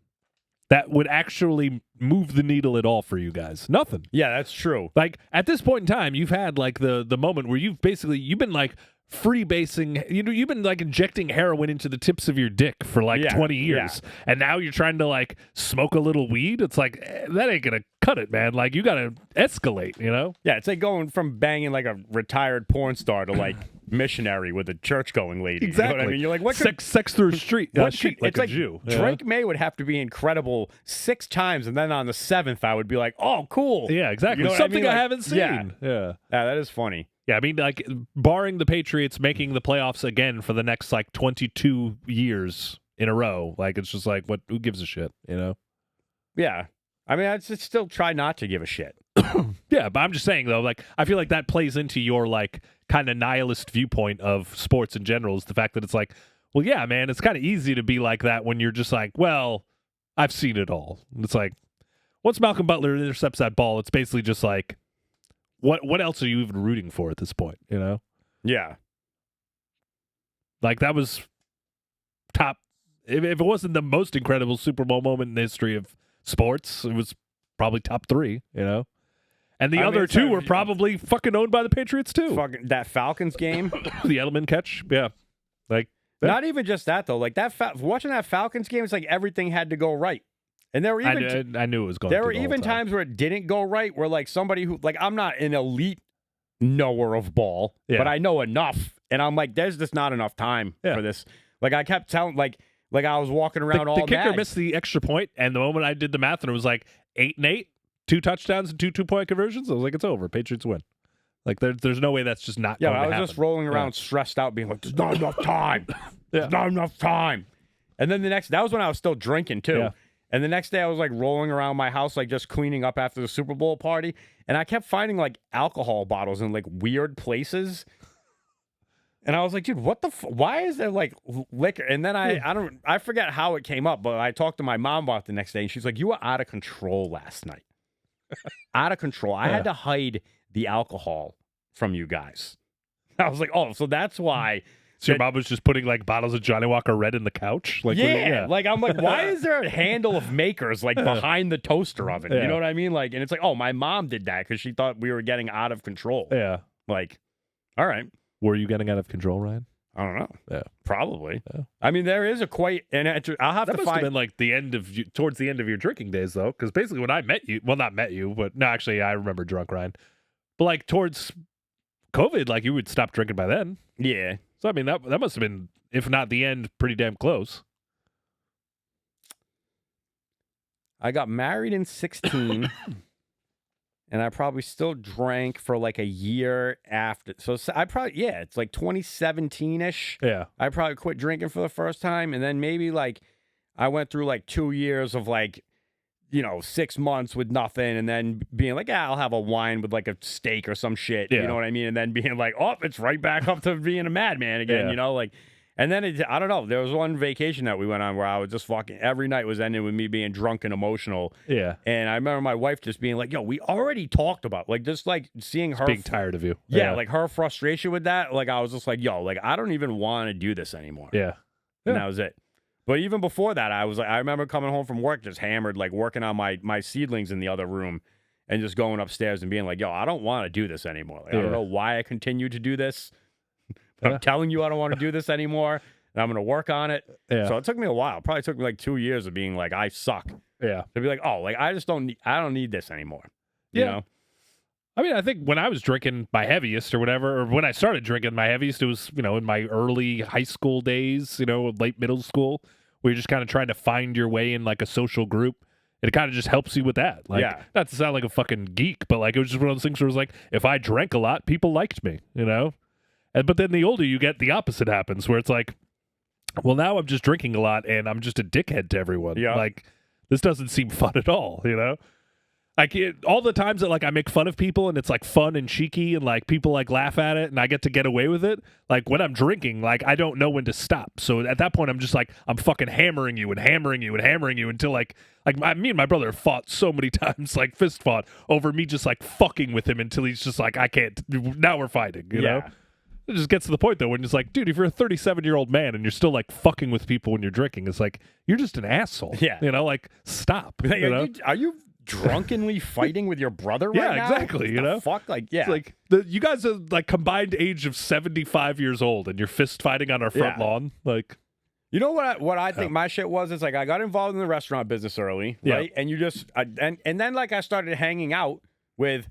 Speaker 4: that would actually move the needle at all for you guys. Nothing.
Speaker 5: Yeah, that's true.
Speaker 4: Like at this point in time, you've had like the moment where you've been like freebasing. You've been like injecting heroin into the tips of your dick for like 20 years, and now you're trying to like smoke a little weed. It's like that ain't gonna cut it, man. Like you gotta escalate. Yeah,
Speaker 5: it's like going from banging like a retired porn star to like missionary with a church-going lady.
Speaker 4: Exactly.
Speaker 5: You know what I mean? You're like, what could,
Speaker 4: sex through a sheet like
Speaker 5: it's
Speaker 4: a
Speaker 5: like
Speaker 4: Jew.
Speaker 5: Drake May would have to be incredible 6 times, and then on the 7th, I would be like, oh, cool.
Speaker 4: Yeah, exactly.
Speaker 5: You know what
Speaker 4: Something
Speaker 5: I mean?
Speaker 4: I haven't seen. Yeah,
Speaker 5: that is funny.
Speaker 4: Yeah, I mean, like, barring the Patriots making the playoffs again for the next, like, 22 years in a row, like, it's just like, who gives a shit,
Speaker 5: Yeah. I mean, I'd just still try not to give a shit.
Speaker 4: Yeah, but I'm just saying, though, like, I feel like that plays into your, like, kind of nihilist viewpoint of sports in general, is the fact that it's like, well, yeah, man, it's kind of easy to be like that when you're just like, well, I've seen it all. It's like, once Malcolm Butler intercepts that ball, it's basically just like, what else are you even rooting for at this point,
Speaker 5: Yeah.
Speaker 4: Like, that was top. If it wasn't the most incredible Super Bowl moment in the history of sports, it was probably top 3, And the other 2 were probably fucking owned by the Patriots, too.
Speaker 5: Fucking that Falcons game.
Speaker 4: The Edelman catch, yeah. Like,
Speaker 5: not even just that, though. Like, watching that Falcons game, it's like everything had to go right. And there were even
Speaker 4: I knew it was going.
Speaker 5: There were even times where it didn't go right, where like somebody who like I'm not an elite knower of ball, but I know enough, and I'm like, there's just not enough time for this. Like I kept telling, like I was walking around
Speaker 4: the kicker
Speaker 5: mad.
Speaker 4: missed the extra point, and the moment I did the math, and it was like 8-8, 2 touchdowns and 2 2-point conversions. I was like, it's over. Patriots win. Like there's no way that's just not.
Speaker 5: Yeah,
Speaker 4: going
Speaker 5: I
Speaker 4: to
Speaker 5: was
Speaker 4: happen.
Speaker 5: just rolling around stressed out, being like, there's not enough time. There's not enough time. And then that was when I was still drinking too.
Speaker 4: Yeah.
Speaker 5: And the next day I was like rolling around my house, like just cleaning up after the Super Bowl party. And I kept finding like alcohol bottles in like weird places. And I was like, dude, what the why is there like liquor? And then I forget how it came up, but I talked to my mom about it the next day, and she's like, you were out of control last night. Out of control. I had to hide the alcohol from you guys. I was like, oh, so that's why.
Speaker 4: So your mom was just putting like bottles of Johnny Walker Red in the couch? Like,
Speaker 5: like I'm like, why is there a handle of Makers like behind the toaster oven? You know what I mean? Like, and it's like, oh, my mom did that because she thought we were getting out of control.
Speaker 4: Yeah.
Speaker 5: Like, all right.
Speaker 4: Were you getting out of control, Ryan?
Speaker 5: I don't know.
Speaker 4: Yeah.
Speaker 5: Probably.
Speaker 4: Yeah.
Speaker 5: I mean, there is a quite, and I'll have
Speaker 4: that
Speaker 5: to
Speaker 4: must
Speaker 5: find.
Speaker 4: have been like towards the end of your drinking days, though, because basically when I met you, well, not met you, but no, actually, I remember drunk Ryan. But like towards COVID, like you would stop drinking by then.
Speaker 5: Yeah.
Speaker 4: So I mean, that must have been, if not the end, pretty damn close.
Speaker 5: I got married in 16, and I probably still drank for like a year after. So I probably, it's like 2017-ish.
Speaker 4: Yeah.
Speaker 5: I probably quit drinking for the first time, and then maybe like I went through like 2 years of like, 6 months with nothing, and then being like, I'll have a wine with like a steak or some shit.
Speaker 4: Yeah.
Speaker 5: You know what I mean? And then being like, oh, it's right back up to being a madman again, like. And then I don't know. There was one vacation that we went on where I was just fucking every night was ending with me being drunk and emotional.
Speaker 4: Yeah.
Speaker 5: And I remember my wife just being like, yo, we already talked about like just like seeing her
Speaker 4: being tired of you.
Speaker 5: Yeah, like her frustration with that. Like I was just like, yo, like I don't even want to do this anymore.
Speaker 4: Yeah.
Speaker 5: And that was it. But even before that, I was like, I remember coming home from work just hammered, like working on my seedlings in the other room and just going upstairs and being like, yo, I don't want to do this anymore. Like, I don't know why I continue to do this. But I'm telling you I don't want to do this anymore. and I'm going to work on it.
Speaker 4: Yeah.
Speaker 5: So it took me a while. It probably took me like 2 years of being like, I suck.
Speaker 4: Yeah.
Speaker 5: To be like, oh, like I just don't need this anymore. You know?
Speaker 4: I mean, I think when I was drinking my heaviest or whatever, or when I started drinking my heaviest, it was, in my early high school days, late middle school, where you're just kind of trying to find your way in like a social group. It kind of just helps you with that. Like, not to sound like a fucking geek, but like it was just one of those things where it was like, if I drank a lot, people liked me, But then the older you get, the opposite happens, where it's like, well, now I'm just drinking a lot and I'm just a dickhead to everyone.
Speaker 5: Yeah.
Speaker 4: Like, this doesn't seem fun at all, Like, all the times that, like, I make fun of people and it's, like, fun and cheeky and, like, people, like, laugh at it and I get away with it, like, when I'm drinking, like, I don't know when to stop. So at that point, I'm just, like, I'm fucking hammering you and hammering you and hammering you until, like me and my brother fought so many times, like, fist fought over me just, like, fucking with him until he's just, like, I can't, now we're fighting, you know? It just gets to the point, though, when it's like, dude, if you're a 37-year-old man and you're still, like, fucking with people when you're drinking, it's like, you're just an asshole.
Speaker 5: Yeah.
Speaker 4: Like, stop.
Speaker 5: Are you drunkenly fighting with your brother right now?
Speaker 4: Yeah, exactly,
Speaker 5: Fuck, like, yeah.
Speaker 4: It's like, you guys are, like, combined age of 75 years old, and you're fist fighting on our front lawn. Like,
Speaker 5: you know what I think my shit was? It's like I got involved in the restaurant business early, right? And you just, and then, like, I started hanging out with...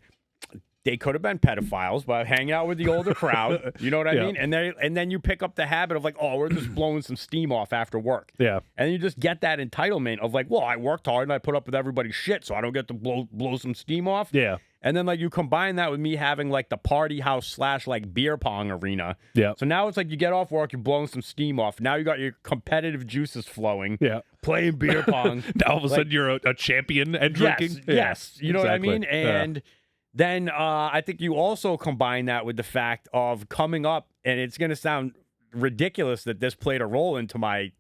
Speaker 5: They could have been pedophiles, but hanging out with the older crowd, you know what I mean? And then you pick up the habit of like, oh, we're just blowing some steam off after work.
Speaker 4: Yeah.
Speaker 5: And you just get that entitlement of like, well, I worked hard and I put up with everybody's shit, so I don't get to blow some steam off.
Speaker 4: Yeah.
Speaker 5: And then like you combine that with me having like the party house / like beer pong arena.
Speaker 4: Yeah.
Speaker 5: So now it's like you get off work, you're blowing some steam off. Now you got your competitive juices flowing.
Speaker 4: Yeah.
Speaker 5: Playing beer pong.
Speaker 4: Now all of a sudden you're a champion at drinking.
Speaker 5: Yes. You know what I mean?
Speaker 4: Exactly.
Speaker 5: And then I think you also combine that with the fact of coming up, and it's going to sound ridiculous that this played a role into my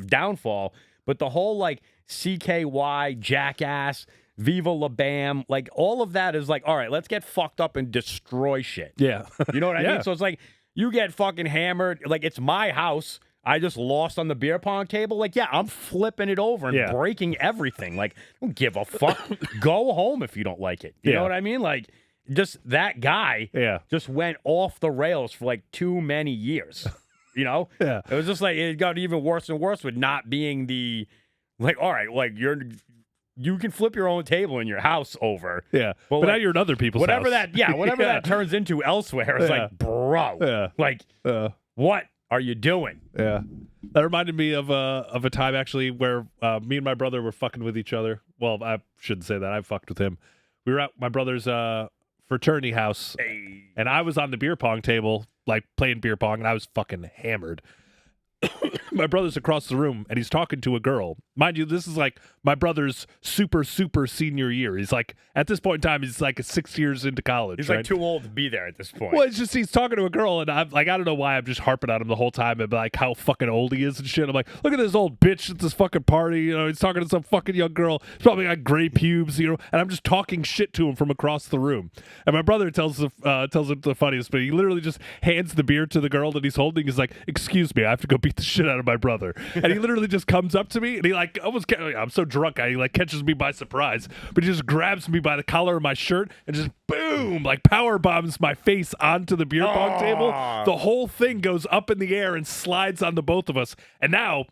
Speaker 5: downfall, but the whole like CKY, Jackass, Viva La Bam, like all of that is like, all right, let's get fucked up and destroy shit.
Speaker 4: Yeah.
Speaker 5: You know what I mean? So it's like you get fucking hammered. Like it's my house. I just lost on the beer pong table. Like, yeah, I'm flipping it over and breaking everything. Like, don't give a fuck. Go home if you don't like it. You know what I mean? Like, just that guy just went off the rails for like too many years. It was just like it got even worse and worse with not being the like, all right, like you can flip your own table in your house over.
Speaker 4: Yeah. But
Speaker 5: like,
Speaker 4: now you're in other people's
Speaker 5: whatever
Speaker 4: house.
Speaker 5: Whatever that turns into elsewhere, it's like, bro. Like what are you doing?
Speaker 4: Yeah. That reminded me of a time actually where me and my brother were fucking with each other. Well, I shouldn't say that. I fucked with him. We were at my brother's fraternity house, and I was on the beer pong table, like playing beer pong, and I was fucking hammered. My brother's across the room, and he's talking to a girl. Mind you, this is like my brother's super senior year. He's like, at this point in time, he's like 6 years into college.
Speaker 5: He's
Speaker 4: right?
Speaker 5: like too old to be there at this point.
Speaker 4: Well, it's just he's talking to a girl, and I'm like, I don't know why I'm just harping on him the whole time and like how fucking old he is and shit. I'm like, look at this old bitch at this fucking party. He's talking to some fucking young girl. He's probably got gray pubes, and I'm just talking shit to him from across the room. And my brother tells him the funniest, but he literally just hands the beer to the girl that he's holding. He's like, excuse me, I have to go beat the shit out of my brother. And he literally just comes up to me, and he like almost, I'm so drunk, he like catches me by surprise, but he just grabs me by the collar of my shirt and just boom, like power bombs my face onto the beer pong table. The whole thing goes up in the air and slides on the both of us. And now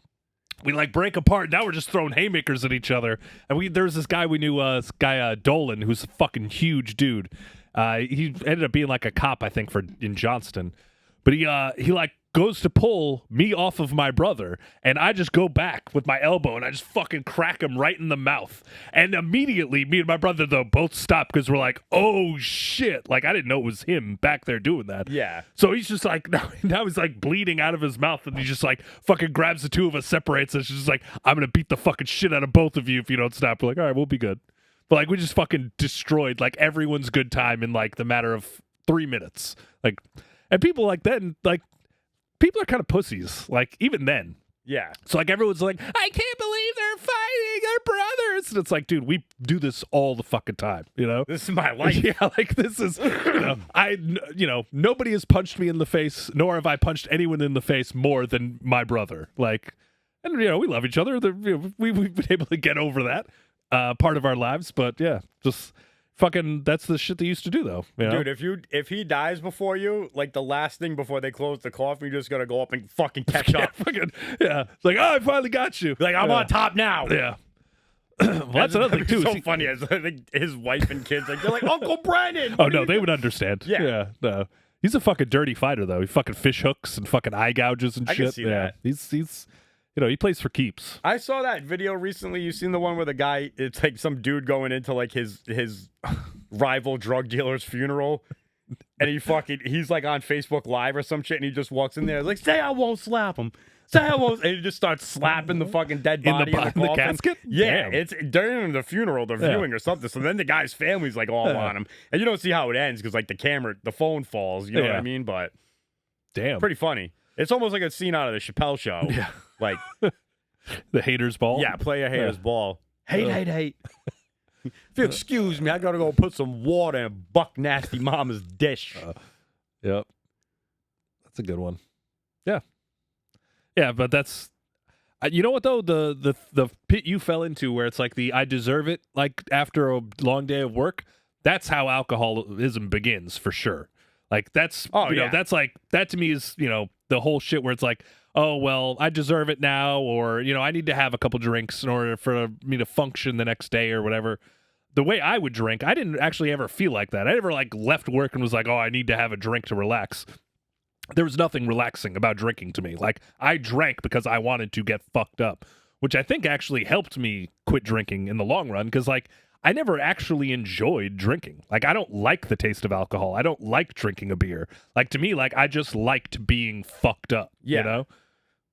Speaker 4: we like break apart. Now we're just throwing haymakers at each other. And there's this guy we knew, Dolan, who's a fucking huge dude. He ended up being like a cop, I think, in Johnston. But he like goes to pull me off of my brother, and I just go back with my elbow, and I just fucking crack him right in the mouth. And immediately, me and my brother, though, both stop because we're like, oh, shit. Like, I didn't know it was him back there doing that.
Speaker 5: Yeah.
Speaker 4: So he's just like, now he's like bleeding out of his mouth, and he just like fucking grabs the two of us, separates us, just like, I'm going to beat the fucking shit out of both of you if you don't stop. We're like, all right, we'll be good. But like, we just fucking destroyed like everyone's good time in like the matter of 3 minutes. Like, and people like then, like, people are kind of pussies, like, even then.
Speaker 5: Yeah.
Speaker 4: So, like, everyone's like, I can't believe they're fighting, they're brothers. And it's like, dude, we do this all the fucking time,
Speaker 5: This is my life.
Speaker 4: Yeah, like, this is, nobody has punched me in the face, nor have I punched anyone in the face more than my brother. Like, and, we love each other. We've been able to get over that part of our lives. But, yeah, just fucking, that's the shit they used to do, though. You know?
Speaker 5: Dude, if he dies before you, like the last thing before they close the coffin, you're just gonna go up and fucking catch up.
Speaker 4: Yeah. It's like, oh, I finally got you.
Speaker 5: Like, I'm on top now.
Speaker 4: Yeah. Well, that's another thing, too.
Speaker 5: So funny. As his wife and kids, like, they're like, Uncle Brandon.
Speaker 4: Oh, no, they would understand.
Speaker 5: Yeah.
Speaker 4: No. He's a fucking dirty fighter, though. He fucking fish hooks and fucking eye gouges and
Speaker 5: I
Speaker 4: shit.
Speaker 5: can see that.
Speaker 4: He's he plays for keeps.
Speaker 5: I saw that video recently. You seen the one where the guy, it's like some dude going into like his rival drug dealer's funeral, and he's like on Facebook Live or some shit, and he just walks in there like, say I won't slap him. Say I won't. And he just starts slapping the fucking dead body in the coffin.
Speaker 4: casket?
Speaker 5: Yeah,
Speaker 4: Damn.
Speaker 5: it's during the funeral, they're viewing or something. So then the guy's family's like all on him, and you don't see how it ends because like the phone falls. You know what I mean? But
Speaker 4: Damn.
Speaker 5: pretty funny. It's almost like a scene out of the Chappelle Show.
Speaker 4: Yeah.
Speaker 5: Like
Speaker 4: the haters ball?
Speaker 5: yeah, play a hater's ball. Hate. If you excuse me, I gotta go put some water in Buck Nasty Mama's dish.
Speaker 4: Yep. That's a good one. Yeah. Yeah, but that's you know what though, the pit you fell into where it's like the I deserve it, like after a long day of work, that's how alcoholism begins for sure. Like that's that's like that to me is, the whole shit where it's like, oh well, I deserve it now, or I need to have a couple drinks in order for me to function the next day or whatever. The way I would drink, I didn't actually ever feel like that. I never like left work and was like, oh, I need to have a drink to relax. There was nothing relaxing about drinking to me. Like, I drank because I wanted to get fucked up, which I think actually helped me quit drinking in the long run because, like, I never actually enjoyed drinking. Like, I don't like the taste of alcohol. I don't like drinking a beer. Like, to me, like, I just liked being fucked up, you know?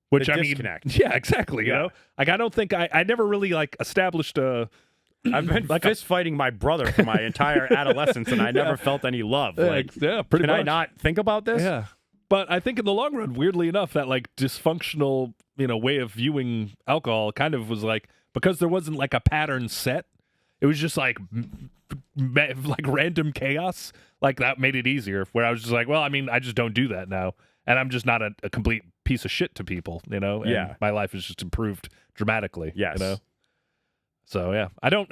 Speaker 4: Which,
Speaker 5: The
Speaker 4: I
Speaker 5: disconnect.
Speaker 4: mean, yeah, exactly, you know? Like, I don't think I never really, like, established a...
Speaker 5: I've been fist fighting my brother for my entire adolescence, and I never felt any love. Like,
Speaker 4: yeah, pretty
Speaker 5: can
Speaker 4: much.
Speaker 5: I not think about this?
Speaker 4: Yeah. But I think in the long run, weirdly enough, that like dysfunctional, way of viewing alcohol kind of was like, because there wasn't like a pattern set, it was just like random chaos. Like that made it easier where I was just like, well, I mean, I just don't do that now. And I'm just not a complete piece of shit to people, And
Speaker 5: Yeah.
Speaker 4: my life has just improved dramatically.
Speaker 5: Yes.
Speaker 4: So yeah, I don't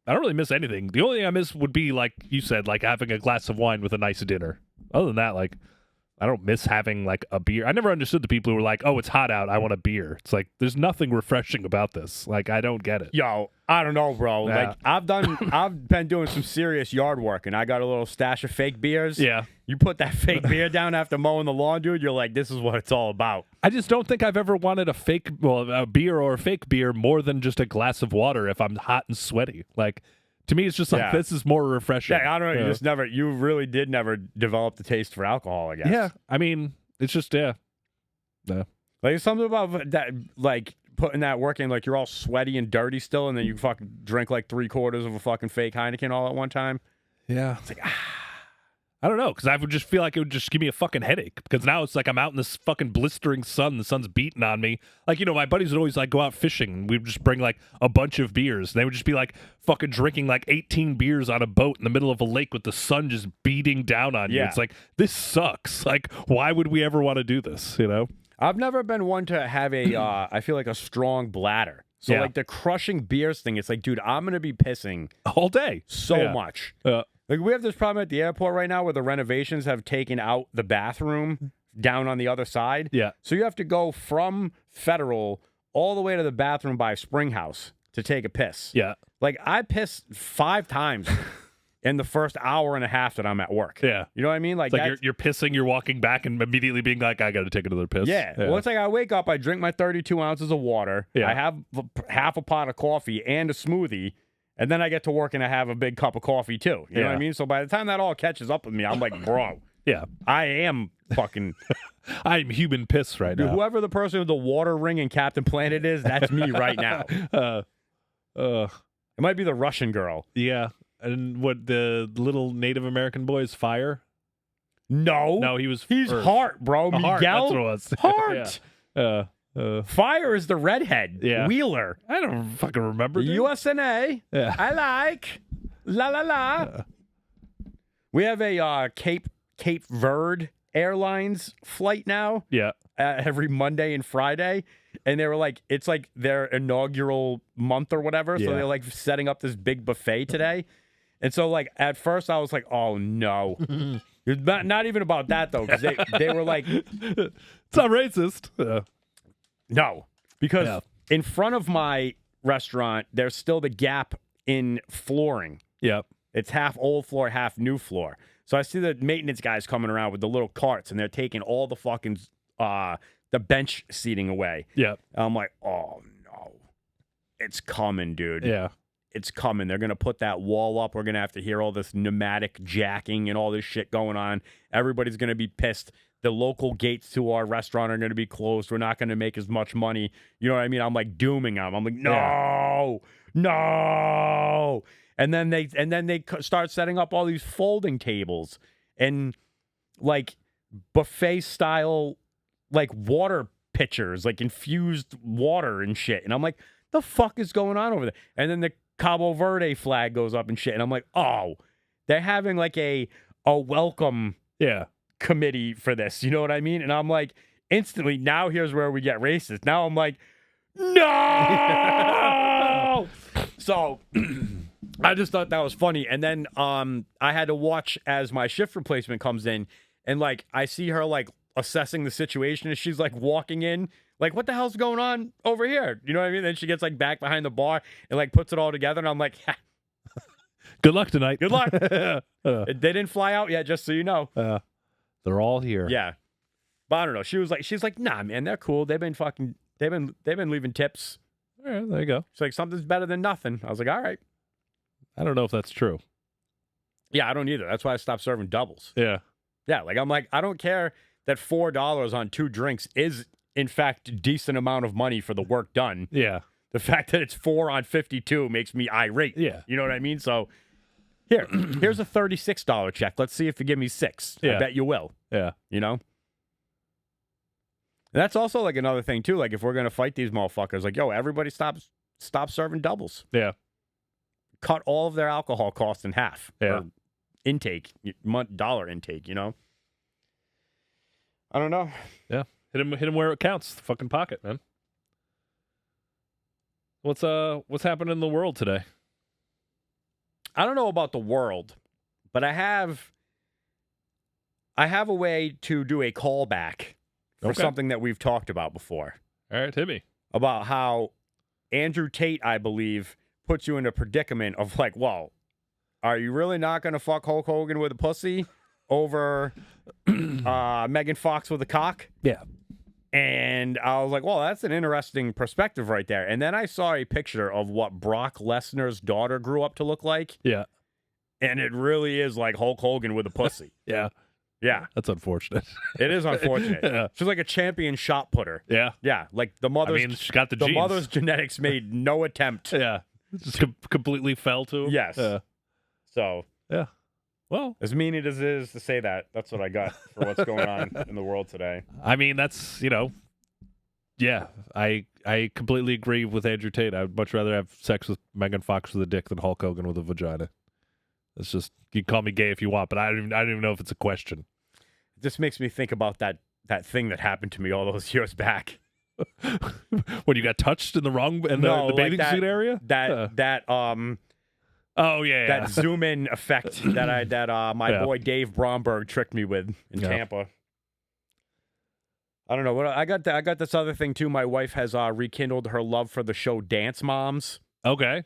Speaker 4: really miss anything. The only thing I miss would be like you said, like having a glass of wine with a nice dinner. Other than that, like I don't miss having like a beer. I never understood the people who were like, "Oh, it's hot out. I want a beer." It's like there's nothing refreshing about this. Like I don't get it.
Speaker 5: Yo, I don't know, bro.
Speaker 4: Yeah.
Speaker 5: Like I've been doing some serious yard work, and I got a little stash of fake beers.
Speaker 4: Yeah.
Speaker 5: You put that fake beer down after mowing the lawn, dude. You're like, this is what it's all about.
Speaker 4: I just don't think I've ever wanted a beer or a fake beer more than just a glass of water if I'm hot and sweaty. Like to me, it's just like this is more refreshing.
Speaker 5: Yeah, I don't know. You really did never develop the taste for alcohol, I guess.
Speaker 4: Yeah, I mean, it's just
Speaker 5: Like something about that, like putting that work in, like you're all sweaty and dirty still, and then you fucking drink like 3/4 of a fucking fake Heineken all at one time.
Speaker 4: Yeah. It's like, I don't know, because I would just feel like it would just give me a fucking headache. Because now it's like I'm out in this fucking blistering sun. The sun's beating on me. Like, my buddies would always like go out fishing. And we'd just bring like a bunch of beers. And they would just be like fucking drinking like 18 beers on a boat in the middle of a lake with the sun just beating down on you.
Speaker 5: Yeah.
Speaker 4: It's like, this sucks. Like, why would we ever want to do this,
Speaker 5: I've never been one to have I feel like a strong bladder. So like the crushing beers thing, it's like, dude, I'm going to be pissing
Speaker 4: all day.
Speaker 5: so much. Like we have this problem at the airport right now where the renovations have taken out the bathroom down on the other side.
Speaker 4: Yeah.
Speaker 5: So you have to go from Federal all the way to the bathroom by Springhouse to take a piss.
Speaker 4: Yeah.
Speaker 5: Like I piss 5 times in the first hour and a half that I'm at work.
Speaker 4: Yeah.
Speaker 5: You know what I mean? Like,
Speaker 4: you're pissing, you're walking back and immediately being like, I got to take another piss.
Speaker 5: Yeah. Well, it's like I wake up, I drink my 32 ounces of water.
Speaker 4: Yeah.
Speaker 5: I have half a pot of coffee and a smoothie. And then I get to work and I have a big cup of coffee too. You know what I mean? So by the time that all catches up with me, I'm like, bro,
Speaker 4: yeah,
Speaker 5: I am fucking.
Speaker 4: I'm human piss right
Speaker 5: Dude,
Speaker 4: now.
Speaker 5: whoever the person with the water ring in Captain Planet is, that's me right now. It might be the Russian girl.
Speaker 4: Yeah. And what the little Native American boy is Fire?
Speaker 5: No,
Speaker 4: he's
Speaker 5: Earth. Heart, bro. Miguel.
Speaker 4: Heart, that's what it was.
Speaker 5: Heart. Fire is the redhead.
Speaker 4: Yeah.
Speaker 5: Wheeler.
Speaker 4: I don't fucking remember. Dude.
Speaker 5: USNA.
Speaker 4: Yeah.
Speaker 5: I like. La la la. We have a Cape Verde Airlines flight now.
Speaker 4: Yeah.
Speaker 5: Every Monday and Friday. And they were like, it's like their inaugural month or whatever. So
Speaker 4: Yeah.
Speaker 5: they're like setting up this big buffet today. And so, like, at first I was like, oh, no. It's not even about that, though, because they were like...
Speaker 4: It's not racist.
Speaker 5: No, because in front of my restaurant, there's still the gap in flooring.
Speaker 4: Yep.
Speaker 5: It's half old floor, half new floor. So I see the maintenance guys coming around with the little carts, and they're taking all the fucking the bench seating away.
Speaker 4: Yep.
Speaker 5: And I'm like, oh, no. It's coming, dude.
Speaker 4: Yeah.
Speaker 5: It's coming. They're going to put that wall up. We're going to have to hear all this pneumatic jacking and all this shit going on. Everybody's going to be pissed. The local gates to our restaurant are going to be closed. We're not going to make as much money. You know what I mean? I'm like dooming them. I'm like, no. And then they start setting up all these folding tables and like buffet style like water pitchers, like infused water and shit. And I'm like, the fuck is going on over there? And then the Cabo Verde flag goes up and shit. And I'm like, oh, they're having like a welcome committee for this. You know what I mean? And I'm like, instantly, now here's where we get racist. Now I'm like, no! So I just thought that was funny. And then I had to watch as my shift replacement comes in, and like I see her like assessing the situation as she's like walking in. Like, what the hell's going on over here? You know what I mean? Then she gets like back behind the bar and like puts it all together. And I'm like,
Speaker 4: good luck tonight.
Speaker 5: Good luck. They didn't fly out yet, just so you know.
Speaker 4: They're all here.
Speaker 5: Yeah. But I don't know. She's like, nah, man, they're cool. They've been leaving tips.
Speaker 4: All right, there you go.
Speaker 5: She's like, something's better than nothing. I was like, all right.
Speaker 4: I don't know if that's true.
Speaker 5: Yeah, I don't either. That's why I stopped serving doubles.
Speaker 4: Yeah.
Speaker 5: Yeah, like I'm like, I don't care that $4 on 2 drinks is in fact a decent amount of money for the work done.
Speaker 4: Yeah.
Speaker 5: The fact that it's 4 on 52 makes me irate.
Speaker 4: Yeah.
Speaker 5: You know what I mean? So here's a $36 check. Let's see if you give me 6.
Speaker 4: Yeah.
Speaker 5: I bet you will.
Speaker 4: Yeah.
Speaker 5: You know? And that's also like another thing too. Like if we're gonna fight these motherfuckers, like, yo, everybody stop serving doubles.
Speaker 4: Yeah.
Speaker 5: Cut all of their alcohol costs in half.
Speaker 4: Yeah.
Speaker 5: Or intake, dollar intake, you know? I don't know.
Speaker 4: Yeah. Hit him where it counts. The fucking pocket, man. What's happening in the world today?
Speaker 5: I don't know about the world, but I have a way to do a callback for something that we've talked about before.
Speaker 4: All right, hit me.
Speaker 5: About how Andrew Tate, I believe, puts you in a predicament of like, well, are you really not going to fuck Hulk Hogan with a pussy over Megan Fox with a cock?
Speaker 4: Yeah.
Speaker 5: And I was like, well, that's an interesting perspective right there. And then I saw a picture of what Brock Lesnar's daughter grew up to look like.
Speaker 4: Yeah.
Speaker 5: And it really is like Hulk Hogan with a pussy.
Speaker 4: Yeah.
Speaker 5: Yeah.
Speaker 4: That's unfortunate.
Speaker 5: It is unfortunate.
Speaker 4: Yeah.
Speaker 5: She's like a champion shot putter.
Speaker 4: Yeah.
Speaker 5: Yeah. Like the mother's,
Speaker 4: she got the genes.
Speaker 5: mother's genetics made no attempt.
Speaker 4: Yeah. Just completely fell to him.
Speaker 5: Yes. So.
Speaker 4: Yeah. Well,
Speaker 5: as mean as it is to say that, that's what I got for what's going on in the world today.
Speaker 4: I mean, that's, yeah, I completely agree with Andrew Tate. I would much rather have sex with Megan Fox with a dick than Hulk Hogan with a vagina. It's just, you can call me gay if you want, but I don't even know if it's a question.
Speaker 5: It just makes me think about that thing that happened to me all those years back.
Speaker 4: When you got touched in the the bathing suit area? Oh yeah,
Speaker 5: that zoom in effect that my boy Dave Bromberg tricked me with in Tampa. I don't know what I got. I got this other thing too. My wife has rekindled her love for the show Dance Moms.
Speaker 4: Okay,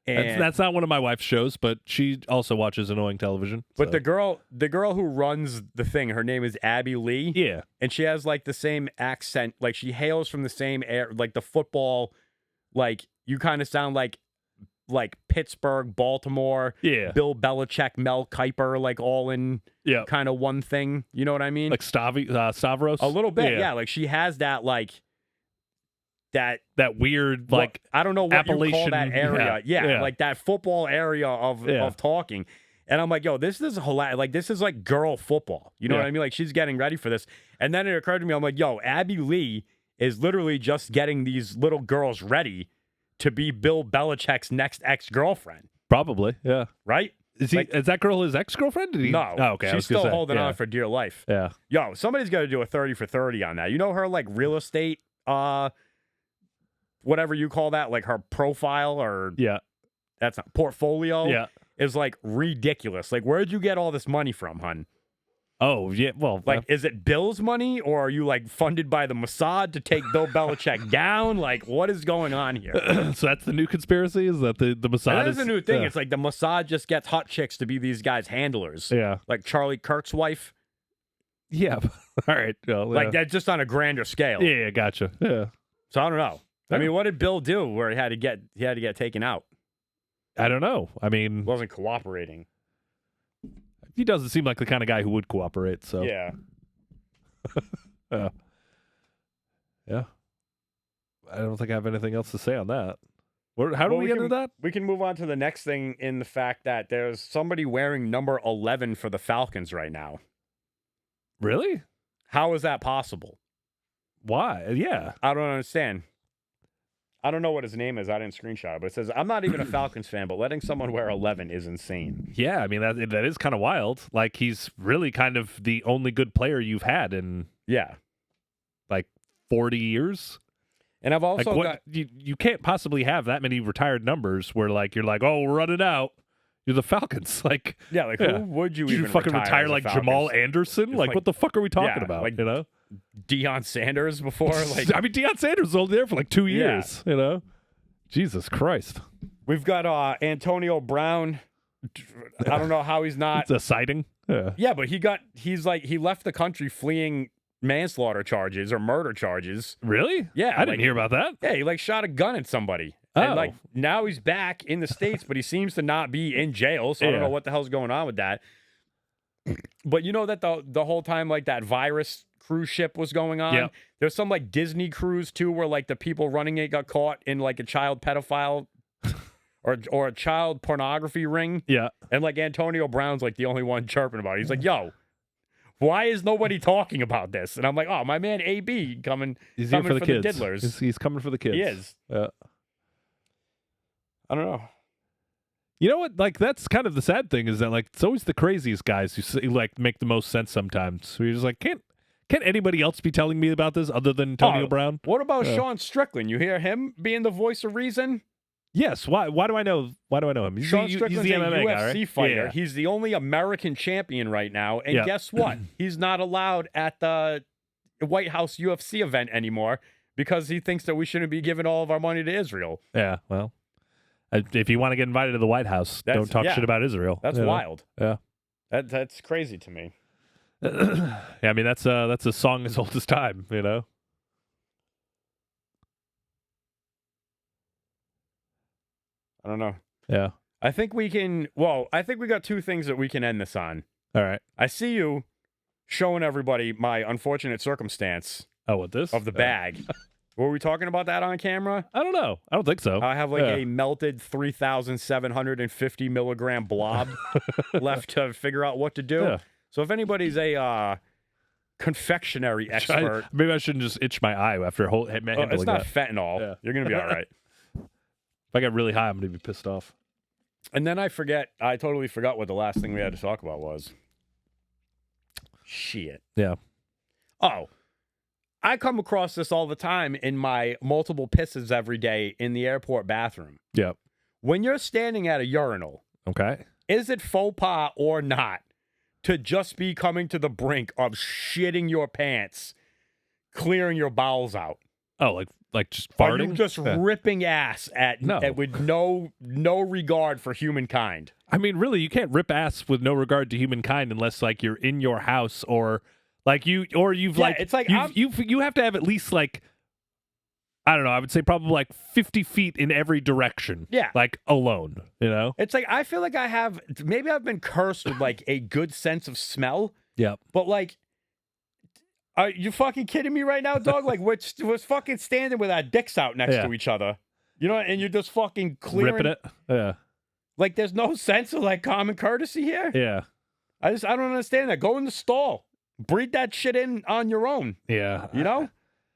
Speaker 4: and that's not one of my wife's shows, but she also watches annoying television.
Speaker 5: But
Speaker 4: so.
Speaker 5: the girl who runs the thing, her name is Abby Lee.
Speaker 4: Yeah,
Speaker 5: and she has like the same accent. Like she hails from the same air, like the football. Like you kind of sound like Pittsburgh, Baltimore, Bill Belichick, Mel Kiper, like all in kind of one thing. You know what I mean?
Speaker 4: Like Stavros?
Speaker 5: A little bit, yeah. Like she has that that
Speaker 4: weird, like,
Speaker 5: I don't know what you call that area.
Speaker 4: Yeah.
Speaker 5: Like that football area of talking. And I'm like, yo, this is hilarious. Like, this is like girl football. You know what I mean? Like, she's getting ready for this. And then it occurred to me, I'm like, yo, Abby Lee is literally just getting these little girls ready to be Bill Belichick's next ex-girlfriend.
Speaker 4: Probably, yeah.
Speaker 5: Right?
Speaker 4: Is that girl his ex-girlfriend?
Speaker 5: No.
Speaker 4: Oh, okay.
Speaker 5: She's still holding on for dear life.
Speaker 4: Yeah.
Speaker 5: Yo, somebody's got to do a 30 for 30 on that. You know her, like, real estate, whatever you call that, like her profile or...
Speaker 4: Yeah.
Speaker 5: That's not... portfolio?
Speaker 4: Yeah.
Speaker 5: is like ridiculous. Like, where'd you get all this money from, hun?
Speaker 4: Oh, yeah. Well,
Speaker 5: Like, is it Bill's money, or are you like funded by the Mossad to take Bill Belichick down? Like, what is going on here?
Speaker 4: so that's the new conspiracy? Is that the Mossad
Speaker 5: That is a new thing.
Speaker 4: Yeah.
Speaker 5: It's like the Mossad just gets hot chicks to be these guys' handlers.
Speaker 4: Yeah.
Speaker 5: Like Charlie Kirk's wife.
Speaker 4: Yeah. All right. Well,
Speaker 5: Like, that's just on a grander scale.
Speaker 4: Yeah, gotcha. Yeah.
Speaker 5: So I don't know. I mean, what did Bill do where he had to get taken out?
Speaker 4: I don't know. I mean,
Speaker 5: Wasn't cooperating.
Speaker 4: he doesn't seem like the kind of guy who would cooperate. So
Speaker 5: Yeah.
Speaker 4: yeah. I don't think I have anything else to say on that. How do we get into that?
Speaker 5: We can move on to the next thing in the fact that there's somebody wearing number 11 for the Falcons right now.
Speaker 4: Really?
Speaker 5: How is that possible?
Speaker 4: Why? Yeah.
Speaker 5: I don't understand. I don't know what his name is. I didn't screenshot it, but it says, I'm not even a Falcons fan, but letting someone wear 11 is insane.
Speaker 4: Yeah. I mean, that is kind of wild. Like, he's really kind of the only good player you've had in
Speaker 5: Yeah.
Speaker 4: like 40 years.
Speaker 5: And I've also
Speaker 4: Like,
Speaker 5: got...
Speaker 4: you can't possibly have that many retired numbers where like you're like, oh, we're running out. You're the Falcons. Like,
Speaker 5: Yeah, like,
Speaker 4: yeah.
Speaker 5: who would you
Speaker 4: Did
Speaker 5: even
Speaker 4: you fucking retire
Speaker 5: as a
Speaker 4: like
Speaker 5: Falcons?
Speaker 4: Jamal Anderson? Like,
Speaker 5: like-
Speaker 4: what the fuck are we talking
Speaker 5: yeah,
Speaker 4: about?
Speaker 5: like-
Speaker 4: You know?
Speaker 5: Deion Sanders before? Like,
Speaker 4: I mean, Deion Sanders was only there for like 2
Speaker 5: Yeah.
Speaker 4: years. You know? Jesus Christ.
Speaker 5: we've got Antonio Brown. I don't know how he's not...
Speaker 4: It's a sighting. Yeah.
Speaker 5: Yeah, but he left the country fleeing manslaughter charges or murder charges.
Speaker 4: Really?
Speaker 5: Yeah,
Speaker 4: I didn't
Speaker 5: like-
Speaker 4: hear about that.
Speaker 5: Yeah, he like shot a gun at somebody.
Speaker 4: Oh.
Speaker 5: And like now he's back in the States, but he seems to not be in jail. So I don't
Speaker 4: Yeah.
Speaker 5: know what the hell's going on with that. But you know that the whole time like that virus cruise ship was going on,
Speaker 4: Yep.
Speaker 5: there's some like Disney cruise too where like the people running it got caught in like a child pedophile or a child pornography ring.
Speaker 4: Yeah.
Speaker 5: And like Antonio Brown's like the only one chirping about it. He's like, yo, why is nobody talking about this? And I'm like, oh, my man AB coming
Speaker 4: He's here
Speaker 5: coming
Speaker 4: for the kids.
Speaker 5: diddlers.
Speaker 4: He's coming for the kids.
Speaker 5: He is.
Speaker 4: Yeah.
Speaker 5: I don't know.
Speaker 4: You know what? Like, that's kind of the sad thing is that like it's always the craziest guys who like make the most sense sometimes. Where you're just like, can't anybody else be telling me about this other than Antonio
Speaker 5: Oh,
Speaker 4: Brown?
Speaker 5: What about Sean Strickland? You hear him being the voice of reason?
Speaker 4: Yes. Why do I know? Why do I know him?
Speaker 5: Sean
Speaker 4: he's
Speaker 5: Strickland's
Speaker 4: the
Speaker 5: a
Speaker 4: MMA
Speaker 5: UFC
Speaker 4: guy, right?
Speaker 5: fighter.
Speaker 4: Yeah.
Speaker 5: He's the only American champion right now. And
Speaker 4: Yeah.
Speaker 5: guess what? He's not allowed at the White House UFC event anymore because he thinks that we shouldn't be giving all of our money to Israel.
Speaker 4: Yeah. Well, if you want to get invited to the White House,
Speaker 5: That's-
Speaker 4: don't talk
Speaker 5: yeah.
Speaker 4: shit about Israel.
Speaker 5: That's
Speaker 4: you know?
Speaker 5: wild.
Speaker 4: Yeah.
Speaker 5: That's crazy to me.
Speaker 4: Yeah. I mean, that's a song as old as time. You know.
Speaker 5: I don't know.
Speaker 4: Yeah.
Speaker 5: I think we got two things that we can end this on.
Speaker 4: All right.
Speaker 5: I see you showing everybody my unfortunate circumstance
Speaker 4: Oh, what this?
Speaker 5: of the bag. Were we talking about that on camera?
Speaker 4: I don't know. I don't think so.
Speaker 5: I have like
Speaker 4: Yeah.
Speaker 5: a melted 3,750 milligram blob left to figure out what to do.
Speaker 4: Yeah.
Speaker 5: So if anybody's a confectionery expert,
Speaker 4: Maybe I shouldn't just itch my eye after handling
Speaker 5: it's not
Speaker 4: that.
Speaker 5: fentanyl.
Speaker 4: Yeah.
Speaker 5: You're going to be all right.
Speaker 4: If I get really high, I'm going to be pissed off.
Speaker 5: And then I totally forgot what the last thing we had to talk about was. Shit.
Speaker 4: Yeah.
Speaker 5: Oh, I come across this all the time in my multiple pisses every day in the airport bathroom.
Speaker 4: Yep.
Speaker 5: When you're standing at a urinal,
Speaker 4: Okay.
Speaker 5: is it faux pas or not to just be coming to the brink of shitting your pants, clearing your bowels out?
Speaker 4: Oh, like just
Speaker 5: Are
Speaker 4: farting?
Speaker 5: you just
Speaker 4: Yeah.
Speaker 5: ripping ass
Speaker 4: No.
Speaker 5: with no regard for humankind?
Speaker 4: I mean, really, you can't rip ass with no regard to humankind unless like you're in your house or like you've
Speaker 5: Yeah,
Speaker 4: like
Speaker 5: it's like
Speaker 4: you have to have at least like I don't know. I would say probably like 50 feet in every direction.
Speaker 5: Yeah.
Speaker 4: Like alone. You know.
Speaker 5: It's like I feel like maybe I've been cursed with like a good sense of smell,
Speaker 4: Yep.
Speaker 5: but like. Are you fucking kidding me right now, dog? Like, we're fucking standing with our dicks out next
Speaker 4: Yeah.
Speaker 5: to each other. You know, and you're just fucking clearing
Speaker 4: Ripping it. Yeah.
Speaker 5: Like, there's no sense of like common courtesy here.
Speaker 4: Yeah.
Speaker 5: I don't understand that. Go in the stall, breathe that shit in on your own.
Speaker 4: Yeah.
Speaker 5: You know,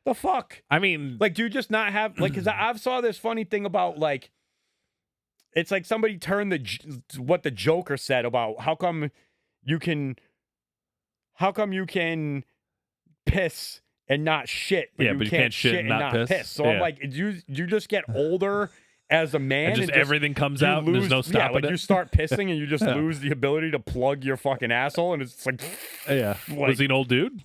Speaker 5: the fuck.
Speaker 4: I mean,
Speaker 5: Like, do you just not have like? Because I've saw this funny thing about like, it's like somebody turned what the Joker said about how come you can piss and not shit,
Speaker 4: Yeah, but you can't shit and not piss.
Speaker 5: So I'm
Speaker 4: Yeah.
Speaker 5: like, do you just get older as a man,
Speaker 4: and just everything comes
Speaker 5: you
Speaker 4: out and there's no
Speaker 5: lose-
Speaker 4: stopping
Speaker 5: like
Speaker 4: it.
Speaker 5: you start pissing and you just lose the ability to plug your fucking asshole, and it's like,
Speaker 4: Yeah.
Speaker 5: like-
Speaker 4: Was he an old dude?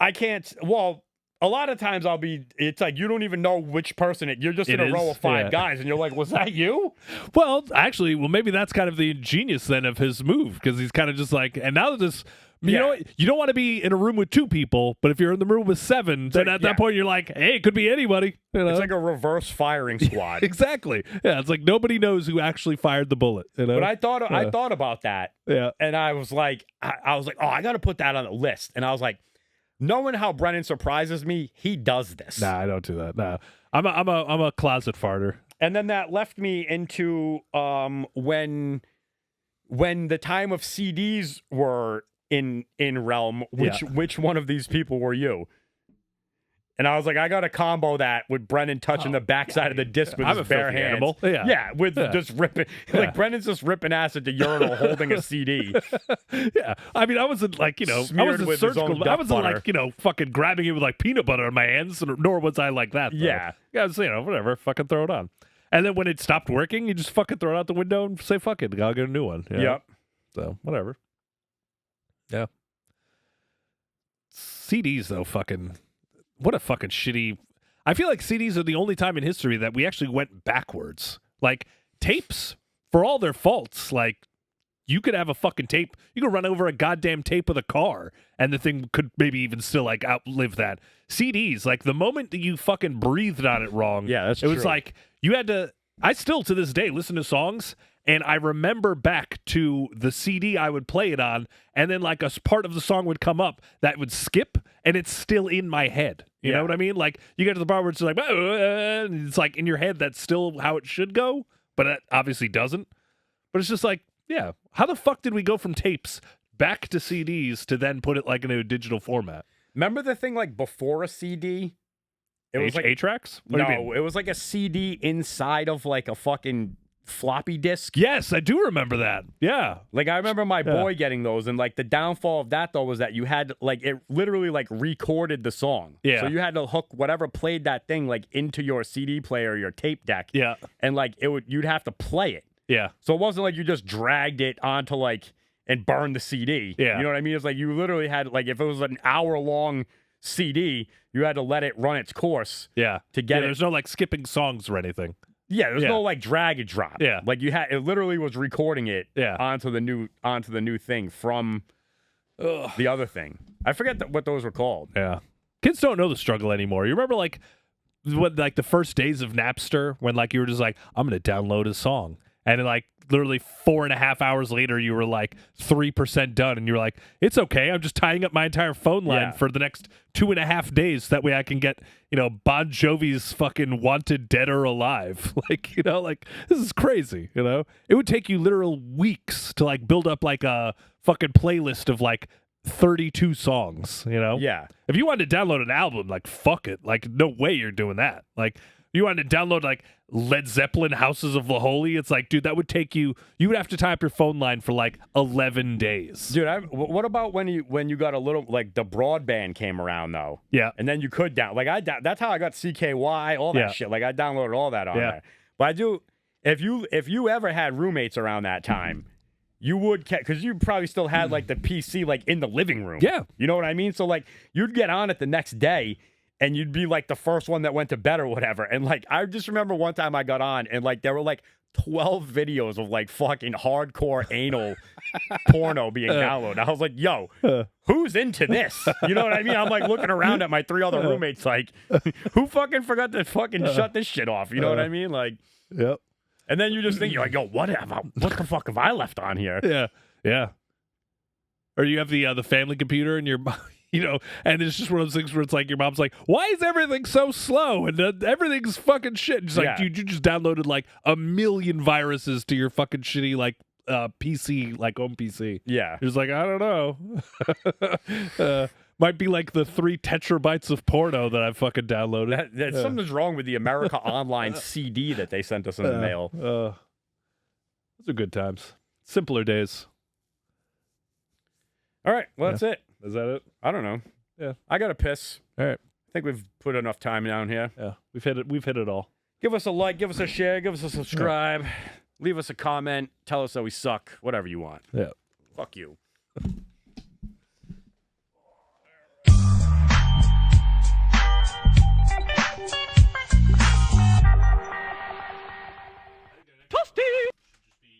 Speaker 5: I can't. Well, a lot of times it's like you don't even know which person you're just in a row of 5 guys, and you're like, was that you?
Speaker 4: Well, actually, maybe that's kind of the genius then of his move, because he's kind of just like, and now this, you know, you don't want to be in a room with 2 people, but if you're in the room with 7, then at that point you're like, hey, it could be anybody. You know?
Speaker 5: It's like a reverse firing squad.
Speaker 4: Exactly. Yeah, it's like nobody knows who actually fired the bullet. You know?
Speaker 5: But I thought about that.
Speaker 4: Yeah.
Speaker 5: And I was like, oh, I got to put that on the list. And I was like, knowing how Brennan surprises me, he does this.
Speaker 4: Nah, I don't do that. Nah, I'm a closet farter.
Speaker 5: And then that left me into when the time of CDs were in realm. Which one of these people were you? And I was like, I got to combo that with Brennan touching the backside of the disc with
Speaker 4: I'm
Speaker 5: his
Speaker 4: a
Speaker 5: bare
Speaker 4: filthy
Speaker 5: hands.
Speaker 4: animal. Yeah.
Speaker 5: With just ripping. Like, Brennan's just ripping ass at the urinal holding a CD.
Speaker 4: Yeah. I mean, I wasn't like, I
Speaker 5: Smeared
Speaker 4: wasn't
Speaker 5: with his own
Speaker 4: surgical. I
Speaker 5: duck
Speaker 4: wasn't
Speaker 5: butter.
Speaker 4: like, fucking grabbing it with like peanut butter in my hands, nor was I like that. Though.
Speaker 5: Yeah.
Speaker 4: Yeah, I was, whatever. Fucking throw it on. And then when it stopped working, you just fucking throw it out the window and say, fuck it. I'll get a new one. You know?
Speaker 5: Yep.
Speaker 4: So, whatever. Yeah. CDs, though, what a fucking shitty. I feel like CDs are the only time in history that we actually went backwards. Like, tapes, for all their faults, like, you could have a fucking tape. You could run over a goddamn tape with a car, and the thing could maybe even still, like, outlive that. CDs, like, the moment that you fucking breathed on it wrong,
Speaker 5: Yeah, that's
Speaker 4: it was
Speaker 5: true.
Speaker 4: like, you had to. I still, to this day, listen to songs, and I remember back to the CD I would play it on, and then, like, a part of the song would come up that would skip, and it's still in my head. You know what I mean? Like, you get to the part where it's like, and it's like in your head, that's still how it should go, but it obviously doesn't. But it's just like, yeah, how the fuck did we go from tapes back to CDs to then put it like in a digital format?
Speaker 5: Remember the thing like before a CD? It was like
Speaker 4: 8-tracks?
Speaker 5: no, it was like a CD inside of like a fucking floppy disk.
Speaker 4: Yes, I do remember that. Yeah.
Speaker 5: Like I remember my boy getting those, and like the downfall of that though was that you had like it literally like recorded the song.
Speaker 4: Yeah.
Speaker 5: So you had to hook whatever played that thing like into your CD player, your tape deck.
Speaker 4: Yeah.
Speaker 5: And like you'd have to play it.
Speaker 4: Yeah.
Speaker 5: So it wasn't like you just dragged it onto like and burned the CD.
Speaker 4: Yeah.
Speaker 5: You know what I mean? It's like you literally had like if it was an hour long CD, you had to let it run its course.
Speaker 4: Yeah.
Speaker 5: To get it.
Speaker 4: There's no like skipping songs or anything.
Speaker 5: Yeah, there's
Speaker 4: Yeah.
Speaker 5: no like drag and drop.
Speaker 4: Yeah.
Speaker 5: Like it literally was recording it onto the new thing from the other thing. I forget what those were called.
Speaker 4: Yeah. Kids don't know the struggle anymore. You remember like the first days of Napster when like you were just like, I'm gonna download a song. And then, like literally 4.5 hours later you were like 3% done and you were like, it's okay, I'm just tying up my entire phone line for the next 2.5 days. That way I can get, Bon Jovi's fucking Wanted Dead or Alive. Like, like this is crazy, It would take you literal weeks to like build up like a fucking playlist of like 32 songs,
Speaker 5: Yeah.
Speaker 4: If you wanted to download an album, like fuck it. Like no way you're doing that. Like you wanted to download like Led Zeppelin Houses of the Holy, it's like, dude, that would take you would have to tie up your phone line for like 11 days.
Speaker 5: Dude, what about when you got a little like the broadband came around though?
Speaker 4: Yeah.
Speaker 5: And then you could that's how I got CKY, all that shit. Like I downloaded all that on there. But I do if you ever had roommates around that time, you would because you probably still had like the PC like in the living room.
Speaker 4: Yeah.
Speaker 5: You know what I mean? So like you'd get on it the next day and you'd be like the first one that went to bed or whatever. And like I just remember one time I got on and like there were like 12 videos of like fucking hardcore anal porno being downloaded. I was like, yo, who's into this? You know what I mean? I'm like looking around at my 3 other roommates like, who fucking forgot to fucking shut this shit off? You know what I mean? Like,
Speaker 4: yep.
Speaker 5: And then you just think, you're like, yo, what the fuck have I left on here?
Speaker 4: Yeah. Yeah. Or you have the family computer and your and it's just one of those things where it's like your mom's like, why is everything so slow? And everything's fucking shit. And she's like, dude, you just downloaded like 1 million viruses to your fucking shitty like PC, like home PC.
Speaker 5: Yeah.
Speaker 4: It's like, I don't know. Might be like the 3 tetrabytes of porno that I fucking downloaded.
Speaker 5: Something's wrong with the America Online CD that they sent us in the mail.
Speaker 4: Those are good times. Simpler days.
Speaker 5: All right. Well, that's it.
Speaker 4: Is that it?
Speaker 5: I don't know.
Speaker 4: Yeah.
Speaker 5: I got to piss.
Speaker 4: All right.
Speaker 5: I think we've put enough time down here.
Speaker 4: Yeah. We've hit it all.
Speaker 5: Give us a like, give us a share, give us a subscribe, leave us a comment, tell us that we suck, whatever you want.
Speaker 4: Yeah.
Speaker 5: Fuck you.